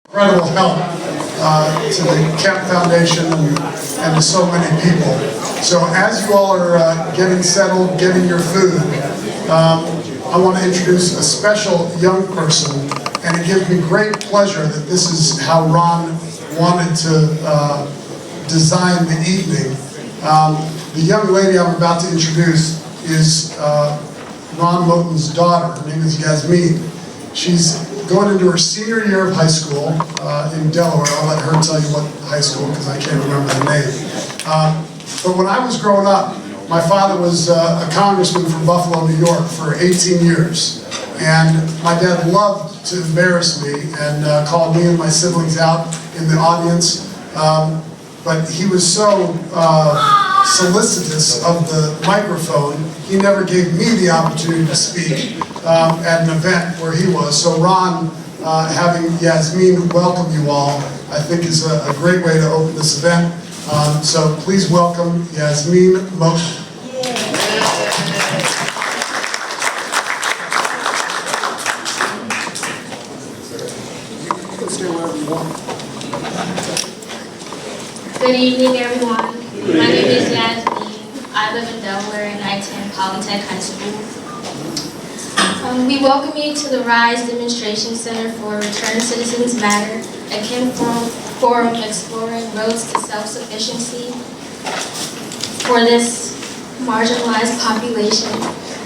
Incredible help to the Kemp Foundation and to so many people. So as you all are getting settled, getting your food, I want to introduce a special young person, and it gives me great pleasure that this is how Ron wanted to design the evening. The young lady I'm about to introduce is Ron Moten's daughter. Her name is Yasmin. She's going into her senior year of high school in Delaware. I'll let her tell you what high school, because I can't remember the name. But when I was growing up, my father was a congressman from Buffalo, New York for 18 years. And my dad loved to embarrass me and call me and my siblings out in the audience. But he was so solicitous of the microphone, he never gave me the opportunity to speak at an event where he was. So Ron, having Yasmin welcome you all, I think is a great way to open this event. So please welcome Yasmin Moten. Good evening, everyone. My name is Yasmin. I live in Delaware and I attend Polytech High School. We welcome you to the RISE Demonstration Center for Return Citizens Matter, a Kemp forum exploring roads to self-sufficiency for this marginalized population.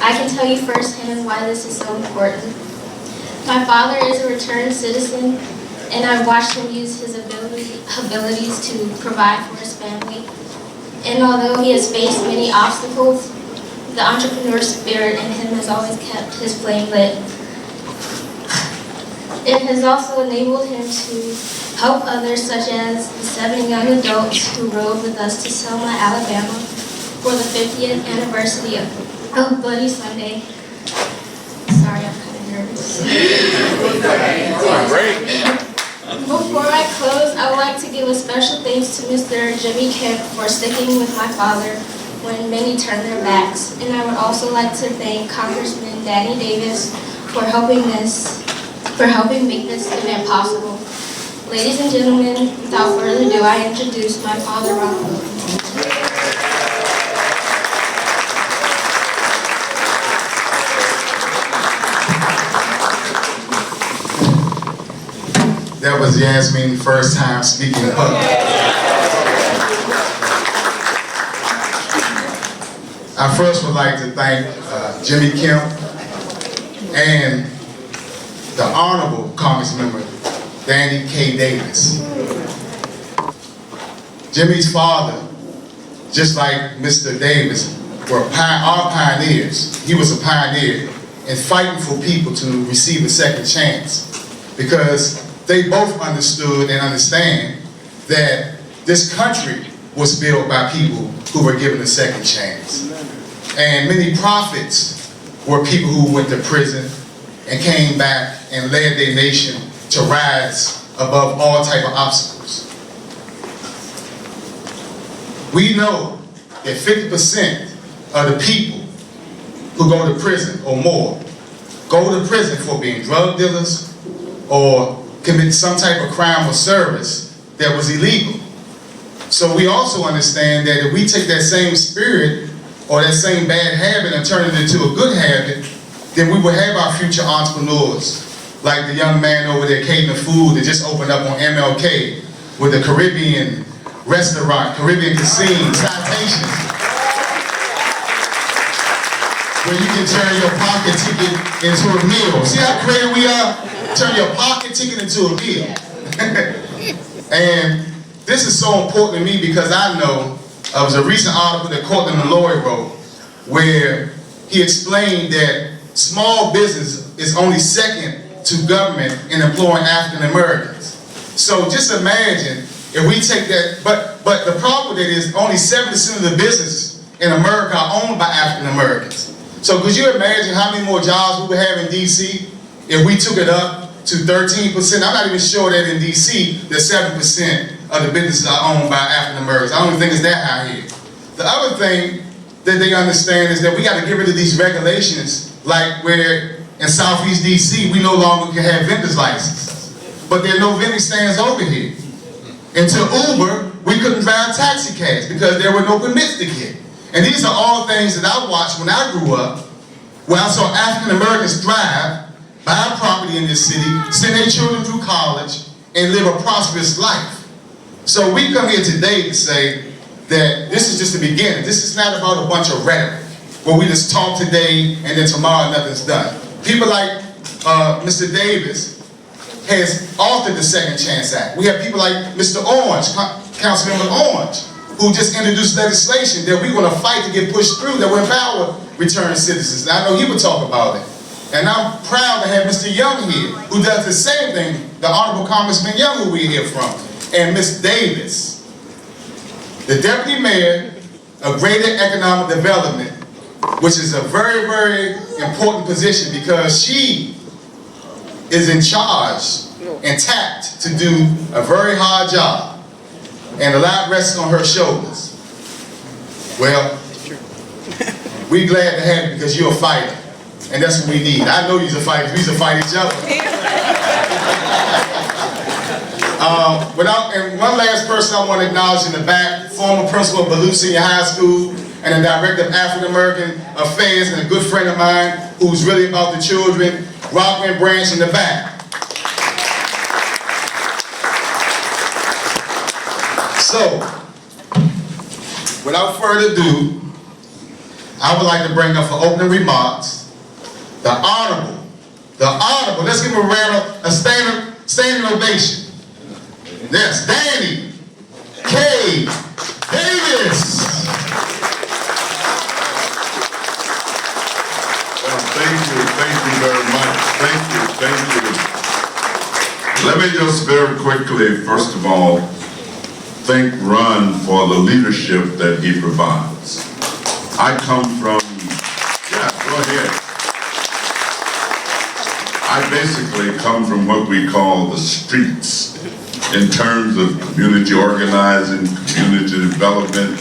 I can tell you firsthand why this is so important. My father is a returned citizen, and I've watched him use his abilities to provide for his family. And although he has faced many obstacles, the entrepreneur spirit in him has always kept his flame lit. It has also enabled him to help others, such as the 7 young adults who rode with us to Selma, Alabama for the 50th anniversary of Bloody Sunday. Sorry, I'm kind of nervous. Before I close, I would like to give a special thanks to Mr. Jimmy Kemp for sticking with my father when many turned their backs. And I would also like to thank Congressman Danny Davis for helping make this event possible. Ladies and gentlemen, without further ado, I introduce my father, Ron Moten. That was Yasmin's first time speaking in public. I first would like to thank Jimmy Kemp and the Honorable Congressmember Danny K. Davis. Jimmy's father, just like Mr. Davis, were our pioneers. He was a pioneer in fighting for people to receive a second chance, because they both understood and understand that this country was built by people who were given a second chance. And many prophets were people who went to prison and came back and led their nation to rise above all type of obstacles. We know that 50% of the people who go to prison or more go to prison for being drug dealers or commit some type of crime or service that was illegal. So we also understand that if we take that same spirit or that same bad habit and turn it into a good habit, then we will have our future entrepreneurs, like the young man over there catering food that just opened up on MLK with a Caribbean restaurant, Caribbean cuisine, citations, where you can turn your pocket ticket into a meal. See how creative we are? Turn your pocket ticket into a meal. And this is so important to me because I know there was a recent article that Courtney Snowden wrote where he explained that small business is only second to government in employing African Americans. So just imagine if we take that, but the problem with it is only 7% of the businesses in America are owned by African Americans. So could you imagine how many more jobs we would have in DC if we took it up to 13%? I'm not even sure that in DC, that 7% of the businesses are owned by African Americans. I don't even think it's that high here. The other thing that they understand is that we got to get rid of these regulations, like where in Southeast DC, we no longer can have vendor's licenses. but there are no vending stands over here. Until Uber, we couldn't drive taxi cabs because there were no permits to get. And these are all things that I watched when I grew up, where I saw African Americans thrive, buy property in this city, send their children through college, and live a prosperous life. So we come here today to say that this is just the beginning. This is not about a bunch of rhetoric, where we just talk today and then tomorrow nothing's done. People like Mr. Davis has authored the Second Chance Act. We have people like Mr. Orange, Councilmember Orange, who just introduced legislation that we're going to fight to get pushed through that will empower returned citizens. And I know he would talk about it. And I'm proud to have Mr. Young here, who does the same thing, the Honorable Congressman Young, who we hear from, and Ms. Davis, the Deputy Mayor of Greater Economic Development, which is a very, very important position because she is in charge and tapped to do a very hard job, and a lot rests on her shoulders. Well, we're glad to have you because you're a fighter, and that's what we need. I know you're a fighter. We used to fight each other. And one last person I want to acknowledge in the back, former principal of Baloo Senior High School and the director of African American Affairs and a good friend of mine who's really about the children, Rockland Branch in the back. So, without further ado, I would like to bring up for opening remarks the Honorable, let's give him a standing ovation. Yes, Danny K. Davis. Well, thank you very much. Thank you. Let me just very quickly, first of all, thank Ron for the leadership that he provides. I come from, go ahead. I basically come from what we call the streets in terms of community organizing, community development,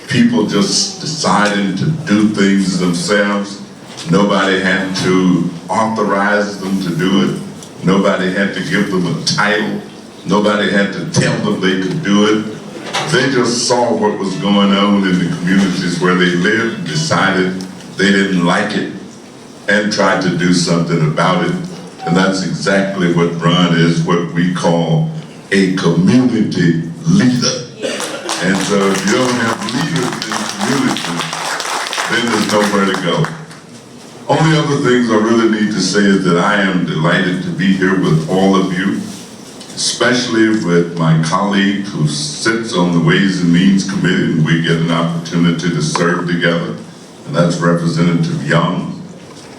people just deciding to do things themselves. Nobody had to authorize them to do it. Nobody had to give them a title. Nobody had to tell them they could do it. They just saw what was going on in the communities where they lived, decided they didn't like it, and tried to do something about it. And that's exactly what Ron is, what we call a community leader. And so if you don't have leaders in communities, then there's nowhere to go. Only other things I really need to say is that I am delighted to be here with all of you, especially with my colleague who sits on the Ways and Means Committee, and we get an opportunity to serve together, and that's Representative Young.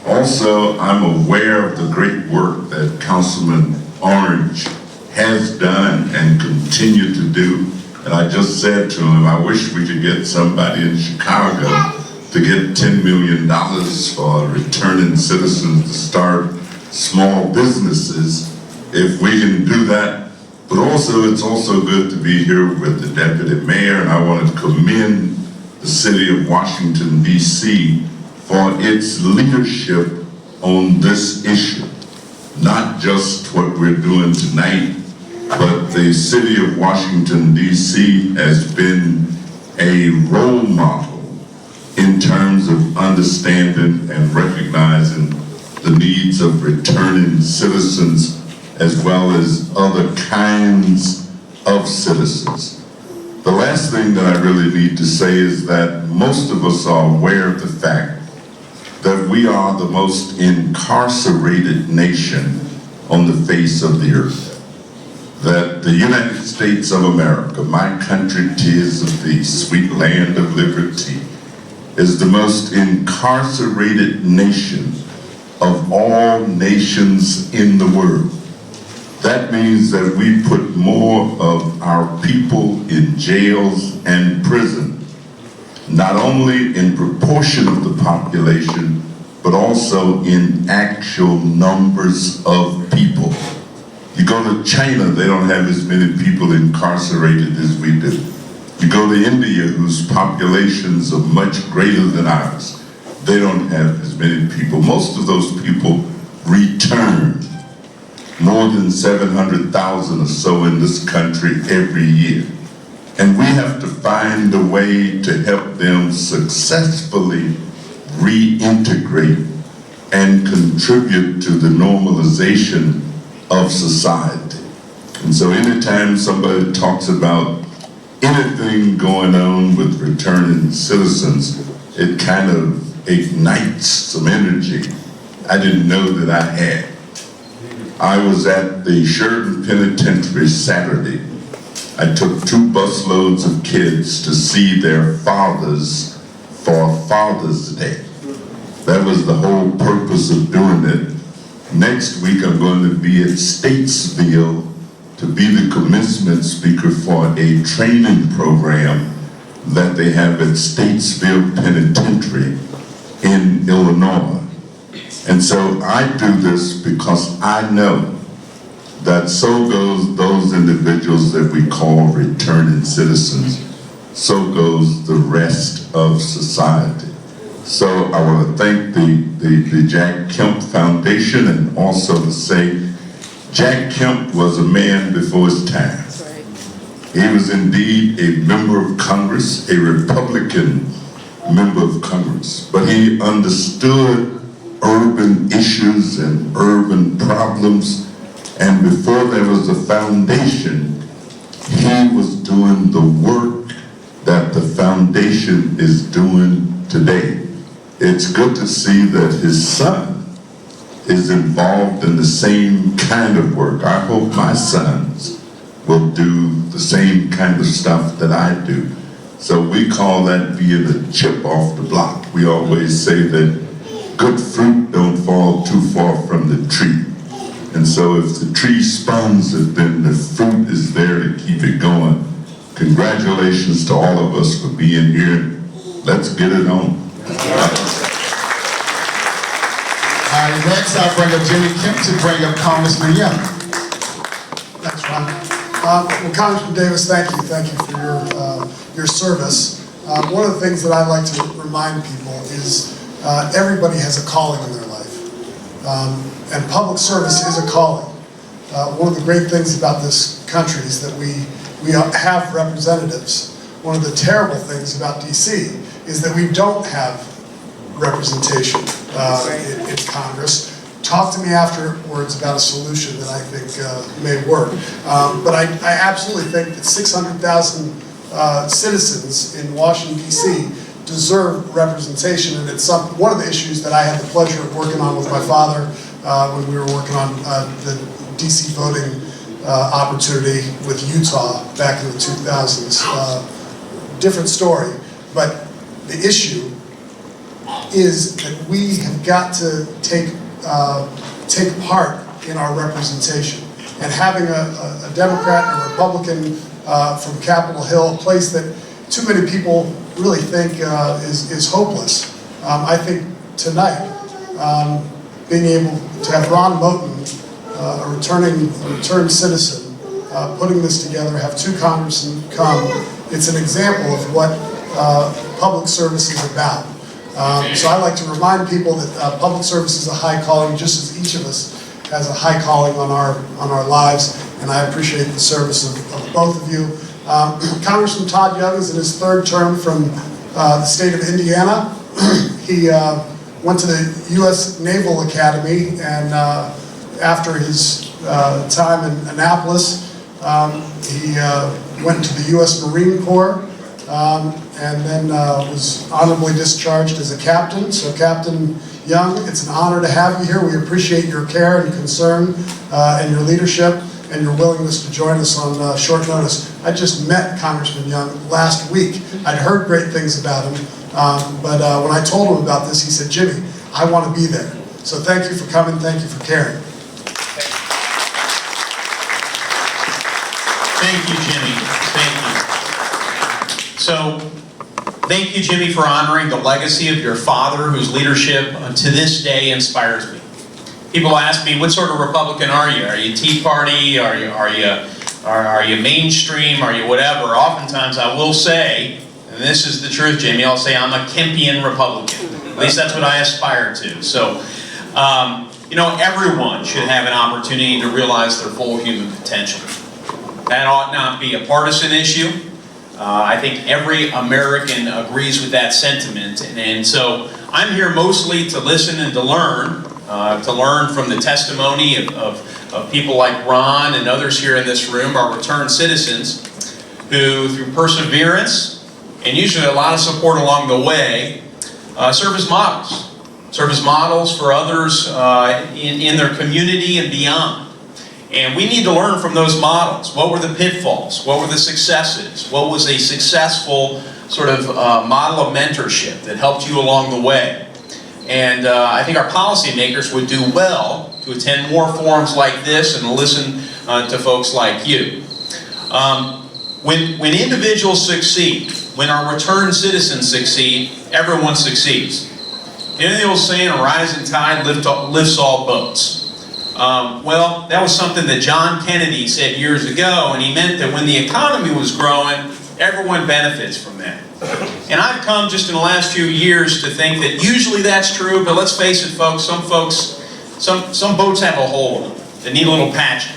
Also, I'm aware of the great work that Councilman Orange has done and continue to do. And I just said to him, I wish we could get somebody in Chicago to get $10 million for returning citizens to start small businesses, if we can do that. But also, it's also good to be here with the Deputy Mayor, and I want to commend the City of Washington, D.C. for its leadership on this issue. Not just what we're doing tonight, but the City of Washington, D.C. has been a role model in terms of understanding and recognizing the needs of returning citizens as well as other kinds of citizens. The last thing that I really need to say is that most of us are aware of the fact that we are the most incarcerated nation on the face of the earth. That the United States of America, my country 'tis of thee, sweet land of liberty, is the most incarcerated nation of all nations in the world. That means that we put more of our people in jails and prison, not only in proportion of the population, but also in actual numbers of people. You go to China, they don't have as many people incarcerated as we do. You go to India, whose populations are much greater than ours. They don't have as many people. Most of those people return. more than 700,000 or so in this country every year. And we have to find a way to help them successfully reintegrate and contribute to the normalization of society. And so anytime somebody talks about anything going on with returning citizens, it kind of ignites some energy I didn't know that I had. I was at the Sheridan Penitentiary Saturday. I took 2 busloads of kids to see their fathers for Father's Day. That was the whole purpose of doing it. Next week I'm going to be at Statesville to be the commencement speaker for a training program that they have at Statesville Penitentiary in Illinois. And so I do this because I know that so goes those individuals that we call returning citizens, so goes the rest of society. So I want to thank the Jack Kemp Foundation, and also to say Jack Kemp was a man before his time. He was indeed a member of Congress, a Republican member of Congress, but he understood urban issues and urban problems, and before there was a foundation, he was doing the work that the foundation is doing today. It's good to see that his son is involved in the same kind of work. I hope my sons will do the same kind of stuff that I do. So we call that being a chip off the block. We always say that good fruit don't fall too far from the tree. And so if the tree spawns it, then the fruit is there to keep it going. Congratulations to all of us for being here. Let's get it on. All right, next I'll bring up Jimmy Kemp to bring up Congressman Young. Thanks, Ron. Well, Congressman Davis, thank you for your service. One of the things that I like to remind people is everybody has a calling in their life, and public service is a calling. One of the great things about this country is that we have representatives. One of the terrible things about DC is that we don't have representation in Congress. Talk to me afterwards about a solution that I think may work. But I absolutely think that 600,000 citizens in Washington, D.C. deserve representation, and it's one of the issues that I had the pleasure of working on with my father when we were working on the D.C. voting opportunity with Utah back in the 2000s. Different story, but the issue is that we have got to take part in our representation. And having a Democrat and a Republican from Capitol Hill, a place that too many people really think is hopeless. I think tonight, being able to have Ron Moten, a returned citizen, putting this together, have 2 congressmen come, it's an example of what public service is about. So I like to remind people that public service is a high calling, just as each of us has a high calling on our lives, and I appreciate the service of both of you. Congressman Todd Young is in his 3rd term from the state of Indiana. He went to the U.S. Naval Academy, and after his time in Annapolis, he went to the U.S. Marine Corps, and then was honorably discharged as a captain. So Captain Young, it's an honor to have you here. We appreciate your care and concern and your leadership and your willingness to join us on short notice. I just met Congressman Young last week. I'd heard great things about him, but when I told him about this, he said, "Jimmy, I want to be there." So thank you for coming, thank you for caring. Thank you, Jimmy. Thank you. So, thank you, Jimmy, for honoring the legacy of your father, whose leadership to this day inspires me. People ask me, what sort of Republican are you? Are you Tea Party? Are you mainstream? Are you whatever? Oftentimes I will say, and this is the truth, Jimmy, I'll say I'm a Kempian Republican. At least that's what I aspire to. So, You know, everyone should have an opportunity to realize their full human potential. That ought not be a partisan issue. I think every American agrees with that sentiment, and so I'm here mostly to listen and to learn from the testimony of people like Ron and others here in this room, our returned citizens, who through perseverance and usually a lot of support along the way, serve as models. Serve as models for others in their community and beyond. And we need to learn from those models. What were the pitfalls? What were the successes? What was a successful sort of model of mentorship that helped you along the way? And I think our policymakers would do well to attend more forums like this and listen to folks like you. When individuals succeed, when our returned citizens succeed, everyone succeeds. You know the old saying, a rising tide lifts all boats. Well, that was something that John Kennedy said years ago, and he meant that when the economy was growing, everyone benefits from that. And I've come just in the last few years to think that usually that's true, but let's face it, folks, some boats have a hole in them that need a little patching.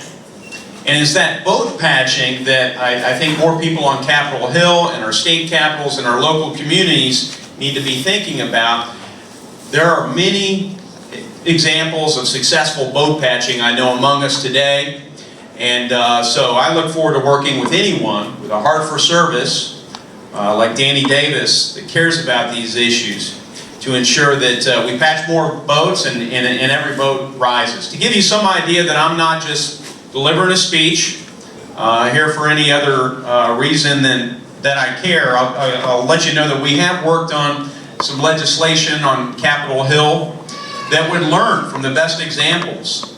And it's that boat patching that I think more people on Capitol Hill and our state capitals and our local communities need to be thinking about. There are many examples of successful boat patching I know among us today, and so I look forward to working with anyone with a heart for service, like Danny Davis, that cares about these issues, to ensure that we patch more boats and every boat rises. To give you some idea that I'm not just delivering a speech here for any other reason than that I care, I'll let you know that we have worked on some legislation on Capitol Hill that would learn from the best examples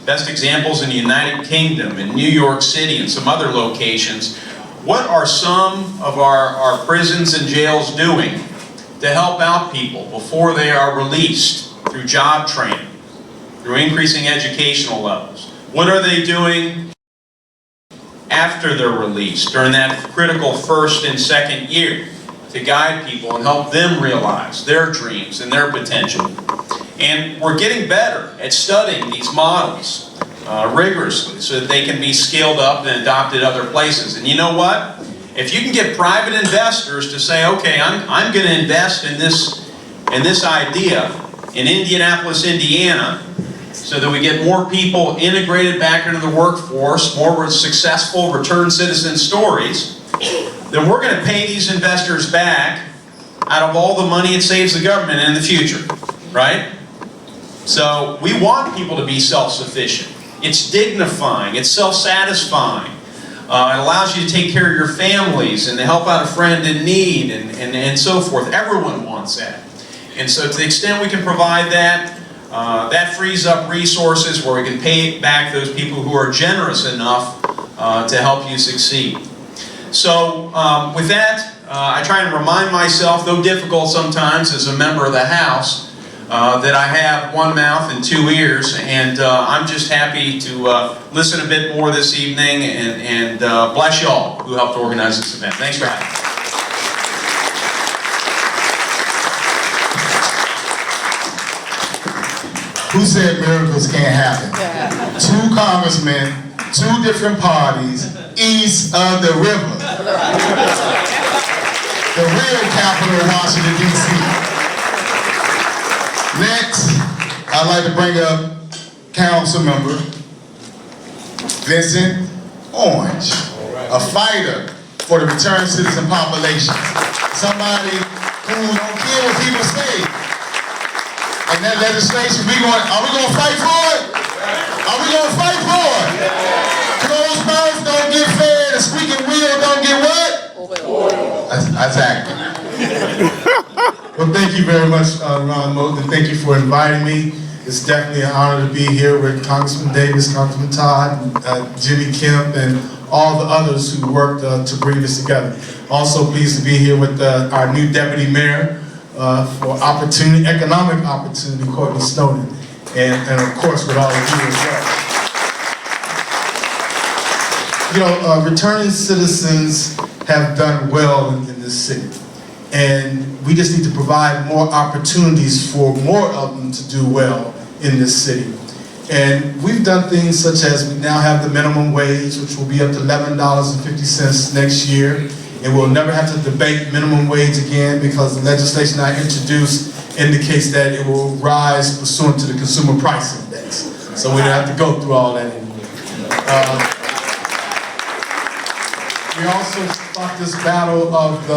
in the United Kingdom, in New York City, and some other locations. What are some of our prisons and jails doing to help out people before they are released through job training, through increasing educational levels? What are they doing after they're released, during that critical first and second year, to guide people and help them realize their dreams and their potential? And we're getting better at studying these models rigorously so that they can be scaled up and adopted other places. And you know what? If you can get private investors to say, okay, I'm going to invest in this idea in Indianapolis, Indiana, so that we get more people integrated back into the workforce, more successful return citizen stories, then we're going to pay these investors back out of all the money it saves the government in the future, right? So we want people to be self-sufficient. It's dignifying, it's self-satisfying. It allows you to take care of your families and to help out a friend in need and so forth. Everyone wants that. And so to the extent we can provide that, that frees up resources where we can pay back those people who are generous enough to help you succeed. So with that, I try and remind myself, though difficult sometimes as a member of the House, that I have one mouth and two ears, and I'm just happy to listen a bit more this evening, and bless y'all who helped organize this event. Thanks for having me. Who said miracles can't happen? Two congressmen, two different parties, east of the river. The real capital of Washington, D.C. Next, I'd like to bring up Councilmember Vincent Orange, a fighter for the returned citizen population. Somebody who don't care what people say. And that legislation, are we going to fight for it? Are we going to fight for it? Closed mouths don't get fed, a squeaking wheel don't get what? That's accurate. Well, thank you very much, Ron Moten. Thank you for inviting me. It's definitely an honor to be here with Congressman Davis, Congressman Todd, Jimmy Kemp, and all the others who worked to bring this together. Also pleased to be here with our new Deputy Mayor for economic opportunity, Courtney Snowden, and of course with all of you as well. You know, returning citizens have done well in this city. And we just need to provide more opportunities for more of them to do well in this city. And we've done things such as we now have the minimum wage, which will be up to $11.50 next year. And we'll never have to debate minimum wage again because the legislation I introduced indicates that it will rise pursuant to the Consumer Price Index. So we don't have to go through all that anymore. We also fought this battle of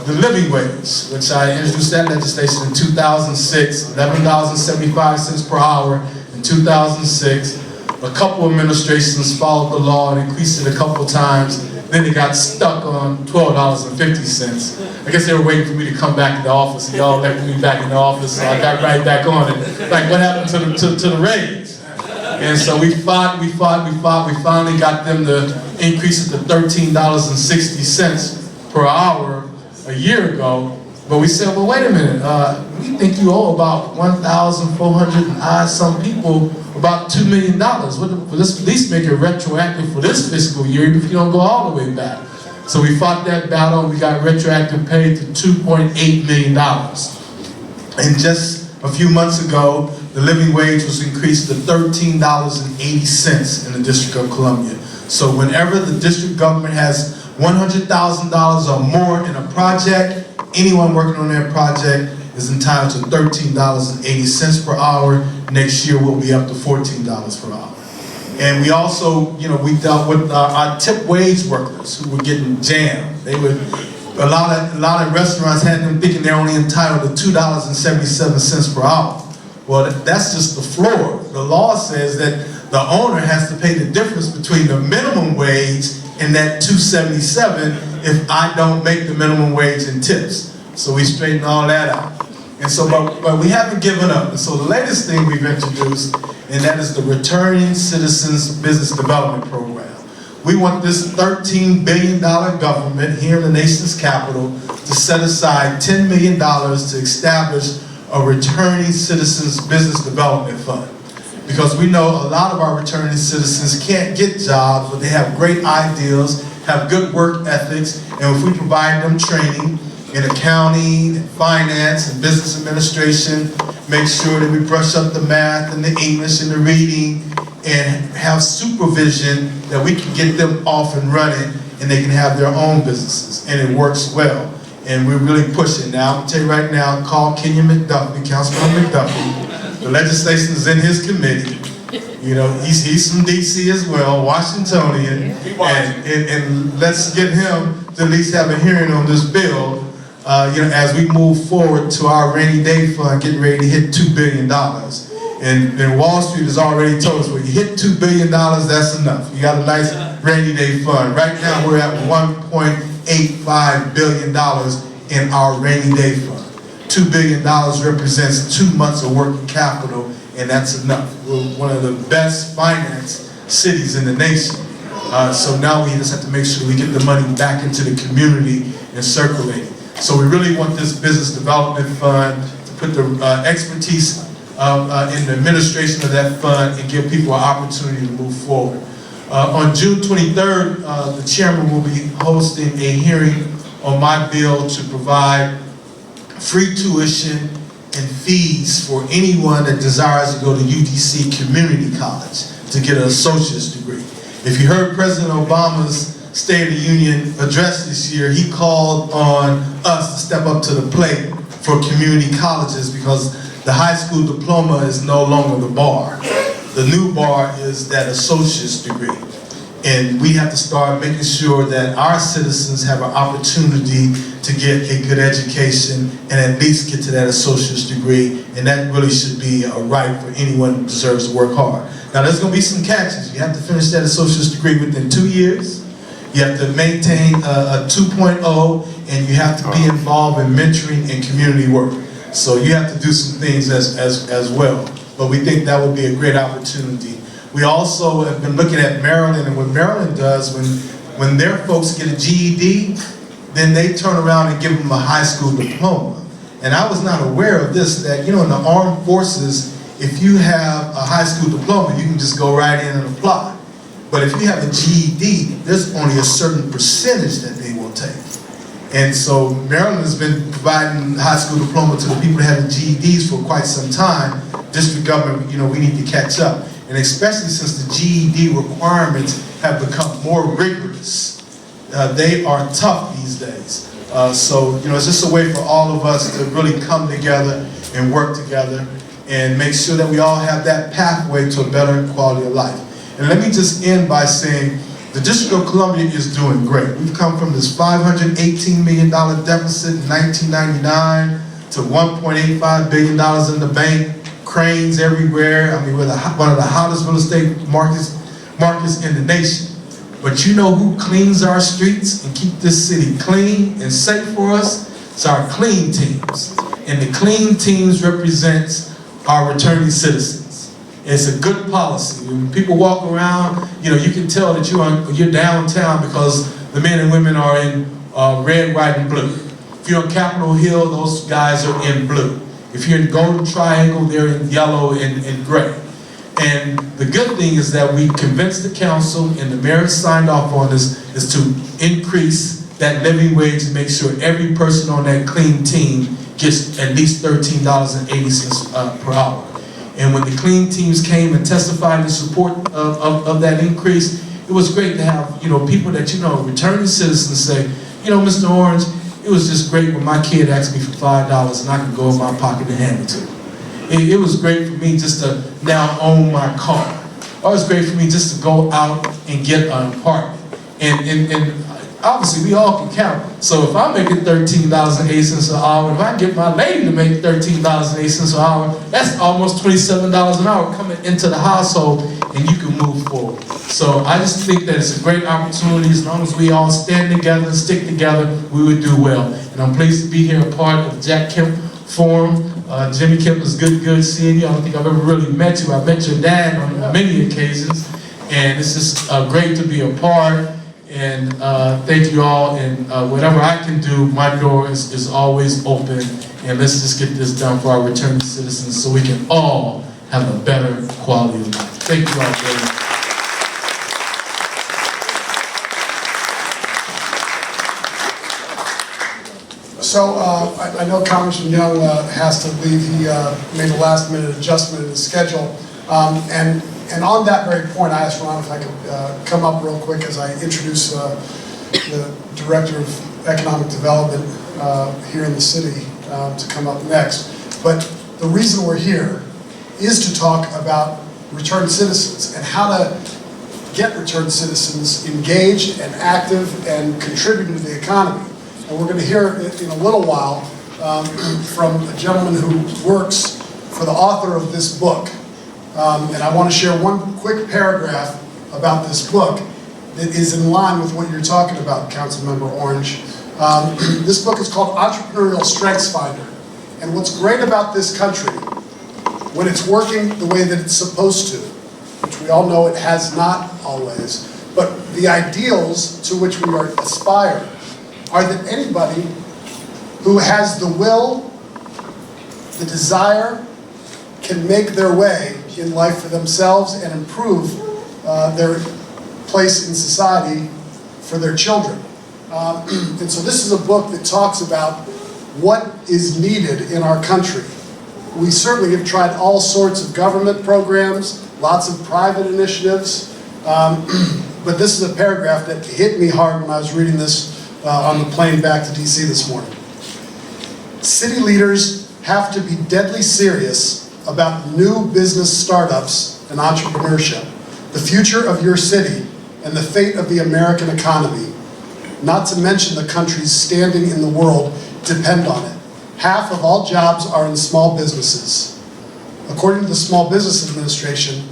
the living wage, which I introduced that legislation in 2006, $11.75 per hour in 2006. A couple administrations followed the law and increased it a couple times. Then it got stuck on $12.50. I guess they were waiting for me to come back in the office, and y'all elected me back in the office, so I got right back on it. Like, what happened to the raise? And so we finally got them to increase it to $13.60 per hour a year ago. But we said, well, wait a minute, we think you owe about 1,400 and odd some people about $2 million. Let's at least make it retroactive for this fiscal year, even if you don't go all the way back. So we fought that battle, and we got retroactive pay to $2.8 million. And just a few months ago, the living wage was increased to $13.80 in the District of Columbia. So whenever the district government has $100,000 or more in a project, anyone working on that project is entitled to $13.80 per hour. Next year we'll be up to $14 per hour. And we also, we dealt with our tip wage workers who were getting jammed. They would, a lot of restaurants had them thinking they're only entitled to $2.77 per hour. Well, that's just the floor. The law says that the owner has to pay the difference between the minimum wage and that $2.77 if I don't make the minimum wage in tips. So we straightened all that out. And so, but we haven't given up. And so the latest thing we've introduced, and that is the Returning Citizens Business Development Program. We want this $13 billion government here in the nation's capital to set aside $10 million to establish a Returning Citizens Business Development Fund. Because we know a lot of our returning citizens can't get jobs, but they have great ideas, have good work ethics, and if we provide them training in accounting, and finance, and business administration, make sure that we brush up the math and the English and the reading, and have supervision that we can get them off and running, and they can have their own businesses, and it works well. And we're really pushing. Now, I'm going to tell you right now, call Kenyon McDuffie, Councilmember McDuffie. The legislation is in his committee. He's from DC as well, Washingtonian. And let's get him to at least have a hearing on this bill, as we move forward to our rainy day fund, getting ready to hit $2 billion. And Wall Street has already told us, when you hit $2 billion, that's enough. You got a nice rainy day fund. Right now, we're at $1.85 billion in our rainy day fund. $2 billion represents 2 months of working capital, and that's enough. We're one of the best financed cities in the nation. So now we just have to make sure we get the money back into the community and circulate. So we really want this business development fund to put the expertise in the administration of that fund and give people an opportunity to move forward. On June 23rd, the chairman will be hosting a hearing on my bill to provide free tuition and fees for anyone that desires to go to UDC Community College to get an associate's degree. If you heard President Obama's State of the Union address this year, he called on us to step up to the plate for community colleges because the high school diploma is no longer the bar. The new bar is that associate's degree. And we have to start making sure that our citizens have an opportunity to get a good education and at least get to that associate's degree. And that really should be a right for anyone who deserves to work hard. Now there's going to be some catches. You have to finish that associate's degree within 2 years. You have to maintain a 2.0, and you have to be involved in mentoring and community work. So you have to do some things as well. But we think that would be a great opportunity. We also have been looking at Maryland, and what Maryland does when their folks get a GED, then they turn around and give them a high school diploma. And I was not aware of this, that in the armed forces, if you have a high school diploma, you can just go right in and apply. But if you have a GED, there's only a certain percentage that they will take. And so Maryland has been providing high school diploma to the people that have GEDs for quite some time. District government, we need to catch up. And and especially since the GED requirements have become more rigorous, they are tough these days. So, it's just a way for all of us to really come together and work together and make sure that we all have that pathway to a better quality of life. And let me just end by saying the District of Columbia is doing great. We've come from this $518 million deficit in 1999 to $1.85 billion in the bank, cranes everywhere. I mean, we're one of the hottest real estate markets in the nation. But you know who cleans our streets and keep this city clean and safe for us? It's our clean teams. And the clean teams represents our returning citizens. It's a good policy. When people walk around, you can tell that you're downtown because the men and women are in red, white, and blue. If you're on Capitol Hill, those guys are in blue. If you're in Golden Triangle, they're in yellow and gray. And the good thing is that we convinced the council, and the mayor signed off on this, is to increase that living wage and make sure every person on that clean team gets at least $13.80 per hour. And when the clean teams came and testified in support of that increase, it was great to have people that returning citizens say, Mr. Orange, it was just great when my kid asked me for $5 and I could go in my pocket and hand it to him. It was great for me just to now own my car. It was great for me just to go out and get an apartment. And obviously we all can count. So if I'm making $13.08 an hour, if I get my lady to make $13.08 an hour, that's almost $27 an hour coming into the household, and you can move forward. So I just think that it's a great opportunity. As long as we all stand together and stick together, we would do well. And I'm pleased to be here, a part of the Jack Kemp Forum. Jimmy Kemp, was good seeing you. I don't think I've ever really met you. I've met your dad on many occasions, and it's just great to be a part. And thank you all, and whatever I can do, my door is always open, and let's just get this done for our returning citizens so we can all have a better quality of life. Thank you all very much. So I know Congressman Young has to leave. He made a last-minute adjustment in his schedule. And on that very point, I asked Ron if I could come up real quick as I introduce the Director of Economic Development here in the city to come up next. But the reason we're here is to talk about returned citizens and how to get returned citizens engaged and active and contributing to the economy. And we're going to hear in a little while from a gentleman who works for the author of this book. And I want to share one quick paragraph about this book that is in line with what you're talking about, Councilmember Orange. This book is called Entrepreneurial Strengths Finder. And what's great about this country, when it's working the way that it's supposed to, which we all know it has not always, but the ideals to which we are aspiring are that anybody who has the will, the desire, can make their way in life for themselves and improve their place in society for their children. And so this is a book that talks about what is needed in our country. We certainly have tried all sorts of government programs, lots of private initiatives, but this is a paragraph that hit me hard when I was reading this on the plane back to DC this morning. City leaders have to be deadly serious about new business startups and entrepreneurship, the future of your city, and the fate of the American economy. Not to mention the country's standing in the world depend on it. Half of all jobs are in small businesses, according to the Small Business Administration,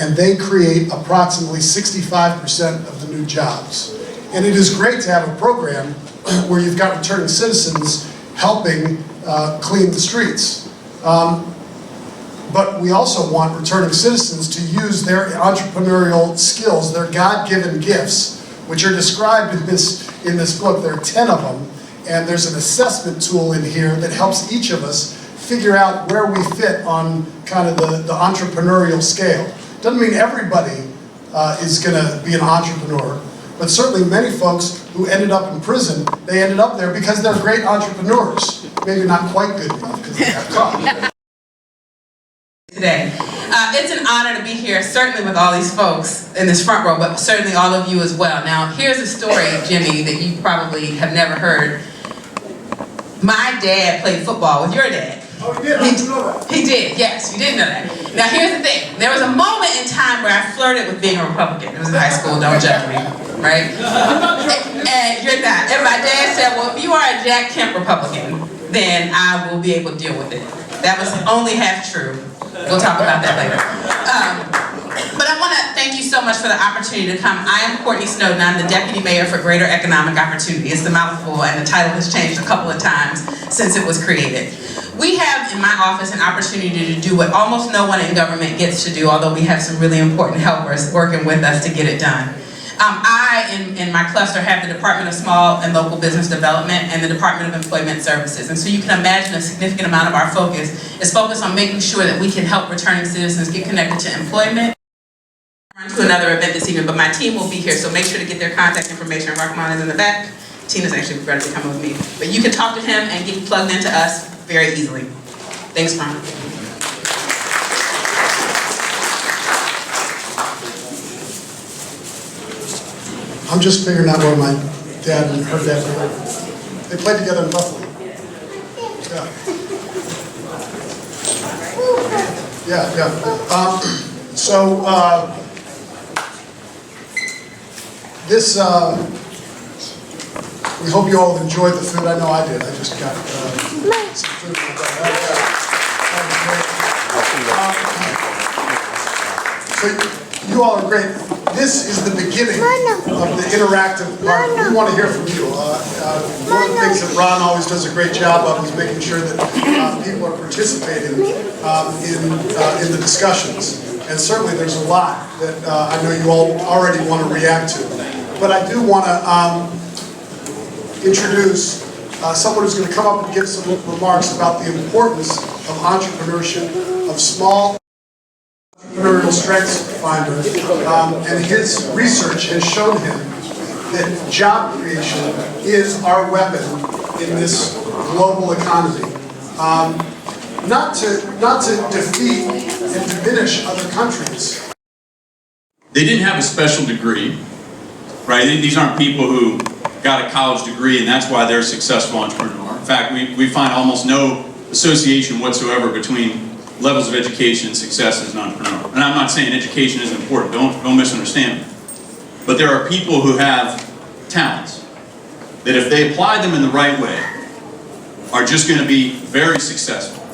and they create approximately 65% of the new jobs. And it is great to have a program where you've got returning citizens helping clean the streets. But we also want returning citizens to use their entrepreneurial skills, their God-given gifts, which are described in this book. There are 10 of them, and there's an assessment tool in here that helps each of us figure out where we fit on kind of the entrepreneurial scale. Doesn't mean everybody is going to be an entrepreneur, but certainly many folks who ended up in prison, they ended up there because they're great entrepreneurs. Maybe not quite good enough because they got caught. Today. It's an honor to be here, certainly with all these folks in this front row, but certainly all of you as well. Now, here's a story, Jimmy, that you probably have never heard. My dad played football with your dad. Oh, he did? I didn't know that. He did, yes, you did know that. Now, here's the thing. There was a moment in time where I flirted with being a Republican. It was in high school, don't judge me, right? And you're not. And my dad said, well, if you are a Jack Kemp Republican, then I will be able to deal with it. That was only half true. We'll talk about that later. But I want to thank you so much for the opportunity to come. I am Courtney Snowden. I'm the Deputy Mayor for Greater Economic Opportunity. It's the mouthful, and the title has changed a couple of times since it was created. We have in my office an opportunity to do what almost no one in government gets to do, although we have some really important helpers working with us to get it done. I, in my cluster, have the Department of Small and Local Business Development and the Department of Employment Services. And so you can imagine a significant amount of our focus is focused on making sure that we can help returning citizens get connected to employment. I'll run to another event this evening, but my team will be here, so make sure to get their contact information. Rahman is in the back. Tina's actually ready to come with me. But you can talk to him and get plugged into us very easily. Thanks, Ron. I'm just figuring out where my dad and her dad were. They played together in Buffalo. Yeah. We hope you all enjoyed the food. I know I did. I just got some food. So you all are great. This is the beginning of the interactive part. We want to hear from you. One of the things that Ron always does a great job of is making sure that people are participating in the discussions. And certainly there's a lot that I know you all already want to react to. But I do want to introduce someone who's going to come up and give some remarks about the importance of entrepreneurship, of small entrepreneurial strengths finder, and his research has shown him that job creation is our weapon in this global economy. Not to defeat and diminish other countries. They didn't have a special degree, right? These aren't people who got a college degree and that's why they're a successful entrepreneur. In fact, we find almost no association whatsoever between levels of education and success as an entrepreneur. And I'm not saying education isn't important, don't misunderstand me. But there are people who have talents that if they apply them in the right way are just going to be very successful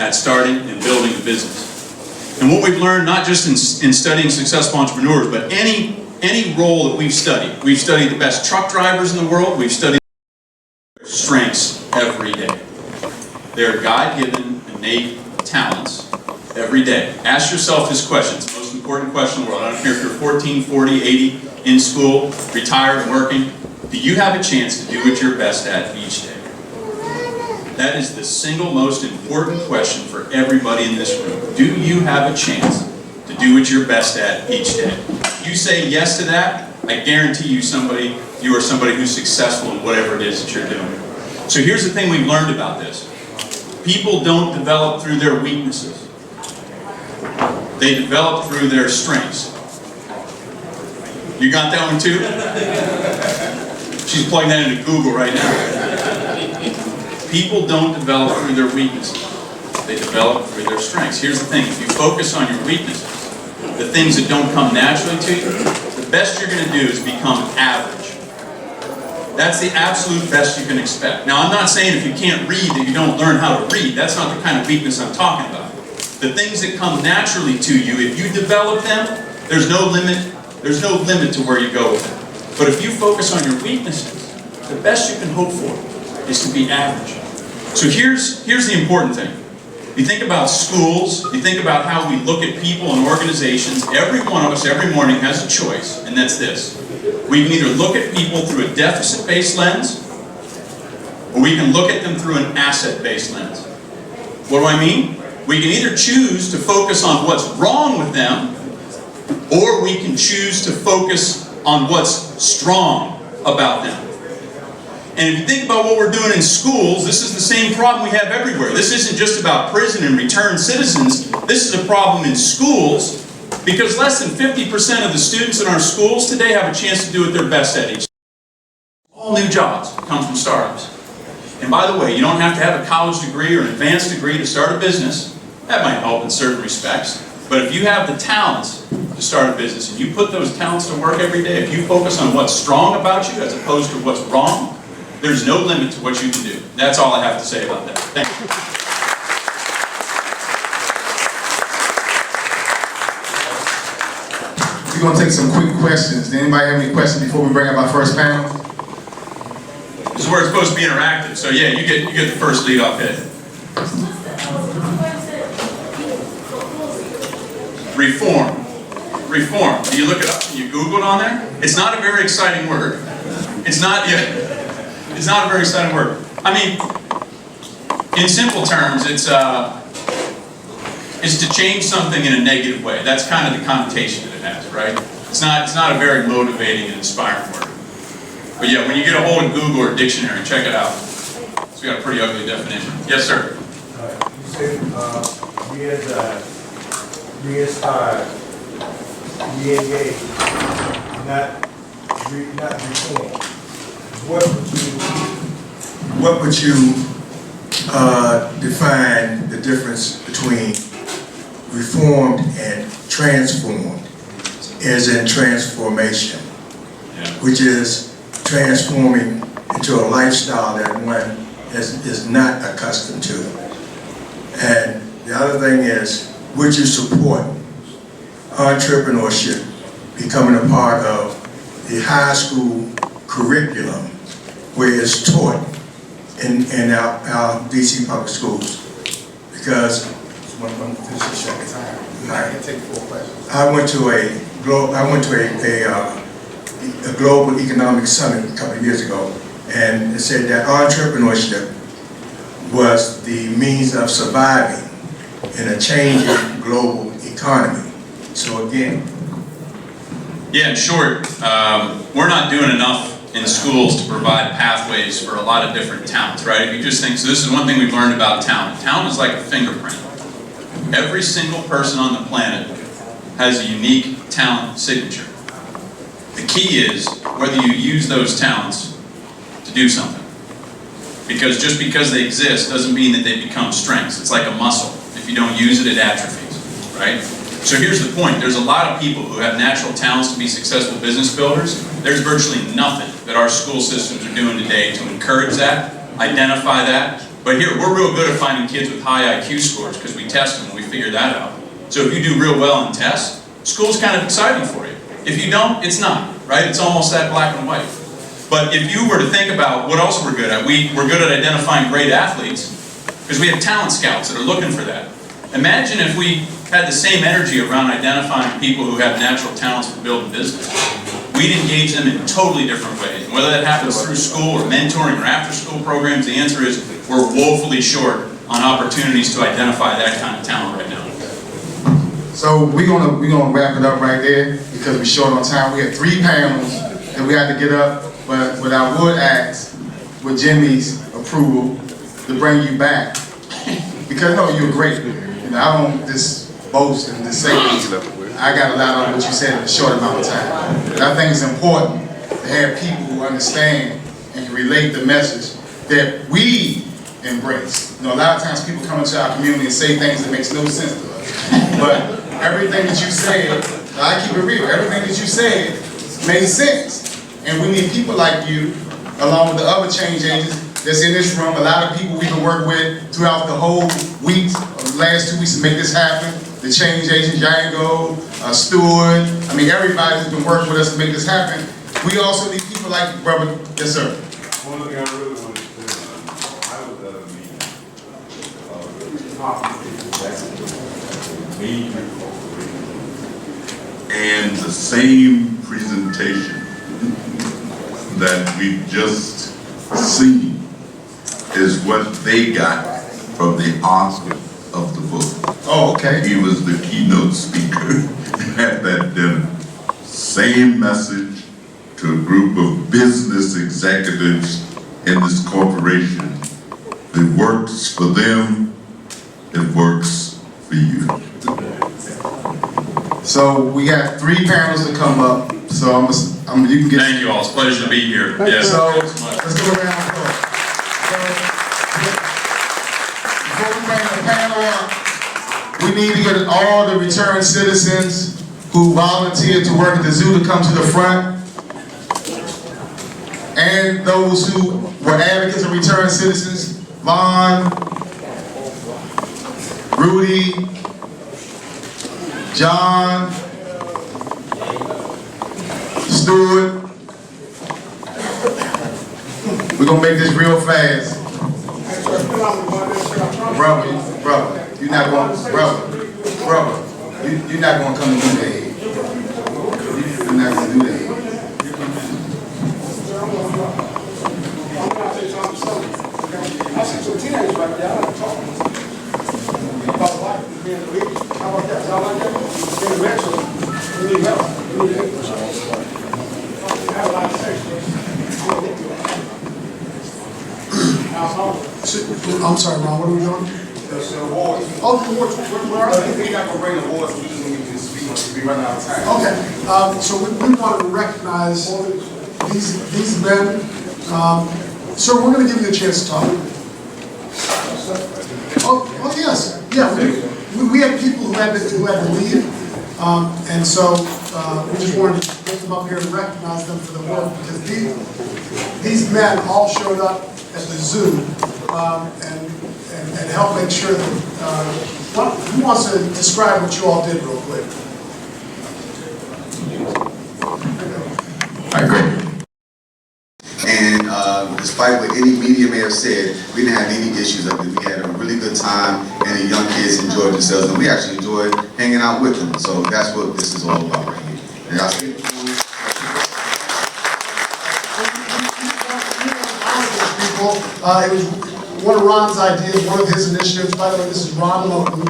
at starting and building a business. And what we've learned, not just in studying successful entrepreneurs, but any role that we've studied the best truck drivers in the world, we've studied their strengths every day. They're God-given, innate talents every day. Ask yourself this question. It's the most important question in the world. I don't care if you're 14, 40, 80, in school, retired, and working. Do you have a chance to do what you're best at each day? That is the single most important question for everybody in this room. Do you have a chance to do what you're best at each day? If you say yes to that, I guarantee you are somebody who's successful in whatever it is that you're doing. So here's the thing we've learned about this. People don't develop through their weaknesses. They develop through their strengths. You got that one too? She's plugging that into Google right now. People don't develop through their weaknesses. They develop through their strengths. Here's the thing, if you focus on your weaknesses, the things that don't come naturally to you, the best you're going to do is become average. That's the absolute best you can expect. Now, I'm not saying if you can't read that you don't learn how to read. That's not the kind of weakness I'm talking about. The things that come naturally to you, if you develop them, there's no limit to where you go with them. But if you focus on your weaknesses, the best you can hope for is to be average. So here's the important thing. You think about schools, you think about how we look at people and organizations. Every one of us, every morning, has a choice, and that's this. We can either look at people through a deficit-based lens, or we can look at them through an asset-based lens. What do I mean? We can either choose to focus on what's wrong with them, or we can choose to focus on what's strong about them. And if you think about what we're doing in schools, this is the same problem we have everywhere. This isn't just about prison and returned citizens. This is a problem in schools because less than 50% of the students in our schools today have a chance to do what they're best at each. All new jobs come from startups. And by the way, you don't have to have a college degree or an advanced degree to start a business. That might help in certain respects. But if you have the talents to start a business and you put those talents to work every day, if you focus on what's strong about you as opposed to what's wrong, there's no limit to what you can do. That's all I have to say about that. Thank you. We're going to take some quick questions. Does anybody have any questions before we bring up our first panel? This is where it's supposed to be interactive. So yeah, you get the first lead off hit. Reform. Reform. Do you look it up? Do you Google it on there? It's not a very exciting word. It's not a very exciting word. I mean, in simple terms, it's to change something in a negative way. That's kind of the connotation that it has, right? It's not a very motivating and inspiring word. But yeah, when you get a hold of Google or dictionary, check it out. It's got a pretty ugly definition. Yes, sir. You said re-inspire, re-engage, not reform. What would you define the difference between reformed and transformed? As in transformation, which is transforming into a lifestyle that one is not accustomed to. And the other thing is, would you support entrepreneurship becoming a part of the high school curriculum where it's taught in our DC public schools? Because I went to a global economic summit a couple of years ago, and it said that entrepreneurship was the means of surviving in a changing global economy. So again, yeah, in short, we're not doing enough in schools to provide pathways for a lot of different talents, right? If you just think, so this is one thing we've learned about talent. Talent is like a fingerprint. Every single person on the planet has a unique talent signature. The key is whether you use those talents to do something. Because just because they exist doesn't mean that they become strengths. It's like a muscle. If you don't use it, it atrophies, right? So here's the point. There's a lot of people who have natural talents to be successful business builders. There's virtually nothing that our school systems are doing today to encourage that, identify that. But here, we're real good at finding kids with high IQ scores because we test them and we figure that out. So if you do real well in tests, school's kind of exciting for you. If you don't, it's not, right? It's almost that black and white. But if you were to think about what else we're good at, we're good at identifying great athletes because we have talent scouts that are looking for that. Imagine if we had the same energy around identifying people who have natural talents for building business. We'd engage them in totally different ways. And whether that happens through school or mentoring or after-school programs, the answer is we're woefully short on opportunities to identify that kind of talent right now. So we're gonna wrap it up right there because we're short on time. We had 3 panels that we had to get up, but I would ask, with Jimmy's approval, to bring you back. Because no, you're great. You know, I don't just boast and just say I got a lot of what you said in a short amount of time. But I think it's important to have people who understand and can relate the message that we embrace. You know, a lot of times people come into our community and say things that makes no sense to us. But everything that you said, I keep it real, everything that you said made sense. And we need people like you, along with the other change agents that's in this room, a lot of people we can work with throughout the whole week, or the last 2 weeks to make this happen. The change agent, Django, Stewart, I mean everybody who's been working with us to make this happen. We also need people like you, brother. Yes, sir. One thing I really want to say, I was at a meeting, And the same presentation that we just seen is what they got from the author of the book. Oh, okay. He was the keynote speaker at that dinner. Same message to a group of business executives in this corporation. It works for them, it works for you. So we got 3 panels to come up. So you can get. Thank you all. It's a pleasure to be here. Yes. So Thanks so much. let's go around the floor. So before we bring the panel up, we need to get all the returned citizens who volunteered to work at the zoo to come to the front. And those who were advocates of returned citizens, Vaughn, Rudy, John, Stewart. We're gonna make this real fast. Brother, you're not gonna, you're not gonna come and do that. You're not gonna do that. I see some teenagers right there. I like to talk to them. About life, being a leader. How about that? Y'all like that? Being a mentor. We need help. We need help. I have a lot to say. I'm sorry, Ron, what are we doing? The awards. Oh, the awards. Where are they? We're not gonna bring the awards, we just need to speak, we run out of time. Okay, so we wanted to recognize these men. Sir, we're going to give you a chance to talk. Oh yes, yeah. We had people who had to leave, and so we just wanted to get them up here and recognize them for the work, because these men all showed up at the zoo and helped make sure that. Who wants to describe what you all did real quick? I agree. And despite what any media may have said, we didn't have any issues of it. We had a really good time, and the young kids enjoyed themselves, and we actually enjoyed hanging out with them. So that's what this is all about right here. And I think it was one of Ron's ideas, one of his initiatives. By the way, this is Ron Moten.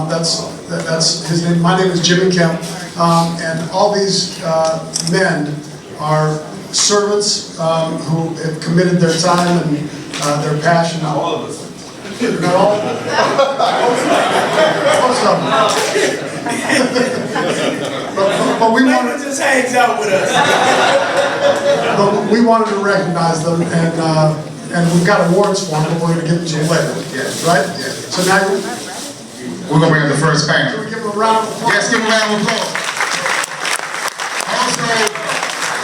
That's his name. My name is Jimmy Kemp, and all these men are servants who have committed their time and their passion. Not all of us. Not all of them. Most of them. but we wanted just hangs out with us. But we wanted to recognize them, and we've got awards for them, but we're going to give them to them later. Yes. Right? Yes. So now we're going to bring up the first panel. can we give them a round of applause? Yes, give them a round of applause.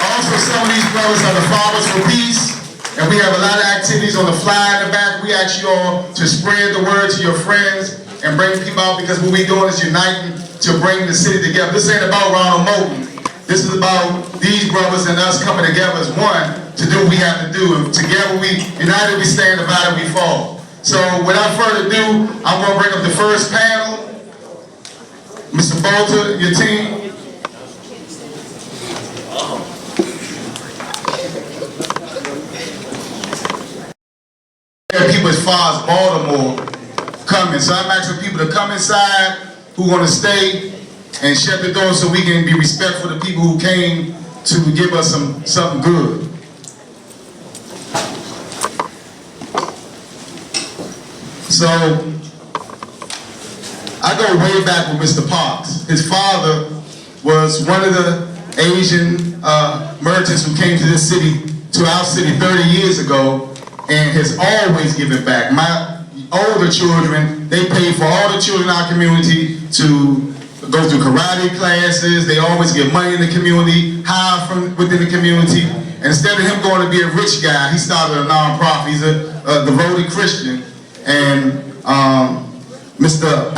Also, some of these brothers are the Fathers for Peace, and we have a lot of activities on the fly in the back. We ask you all to spread the word to your friends and bring people out, because what we're doing is uniting to bring the city together. This ain't about Ronald Moten. This is about these brothers and us coming together as one to do what we have to do. And together united we stand, divided we fall. So without further ado, I'm going to bring up the first panel. Mr. Bolter, your team. People as far as Baltimore coming. So I'm asking people to come inside who want to stay and shut the door so we can be respectful to people who came to give us something good. So I go way back with Mr. Parks. His father was one of the Asian merchants who came to this city, to our city 30 years ago, and has always given back. My older children, they pay for all the children in our community to go through karate classes. They always give money in the community, hire from within the community. And instead of him going to be a rich guy, he started a non-profit. He's a devoted Christian. And Mr.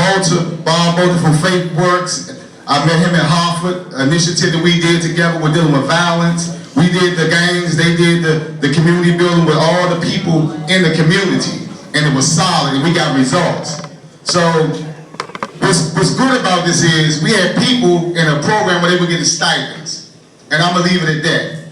Bob Bolter from Faith Works, I met him at Hartford, an initiative that we did together. We're dealing with violence. We did the gangs, they did the community building with all the people in the community. And it was solid, and we got results. So what's good about this is we had people in a program where they were getting stipends. And I'm gonna leave it at that.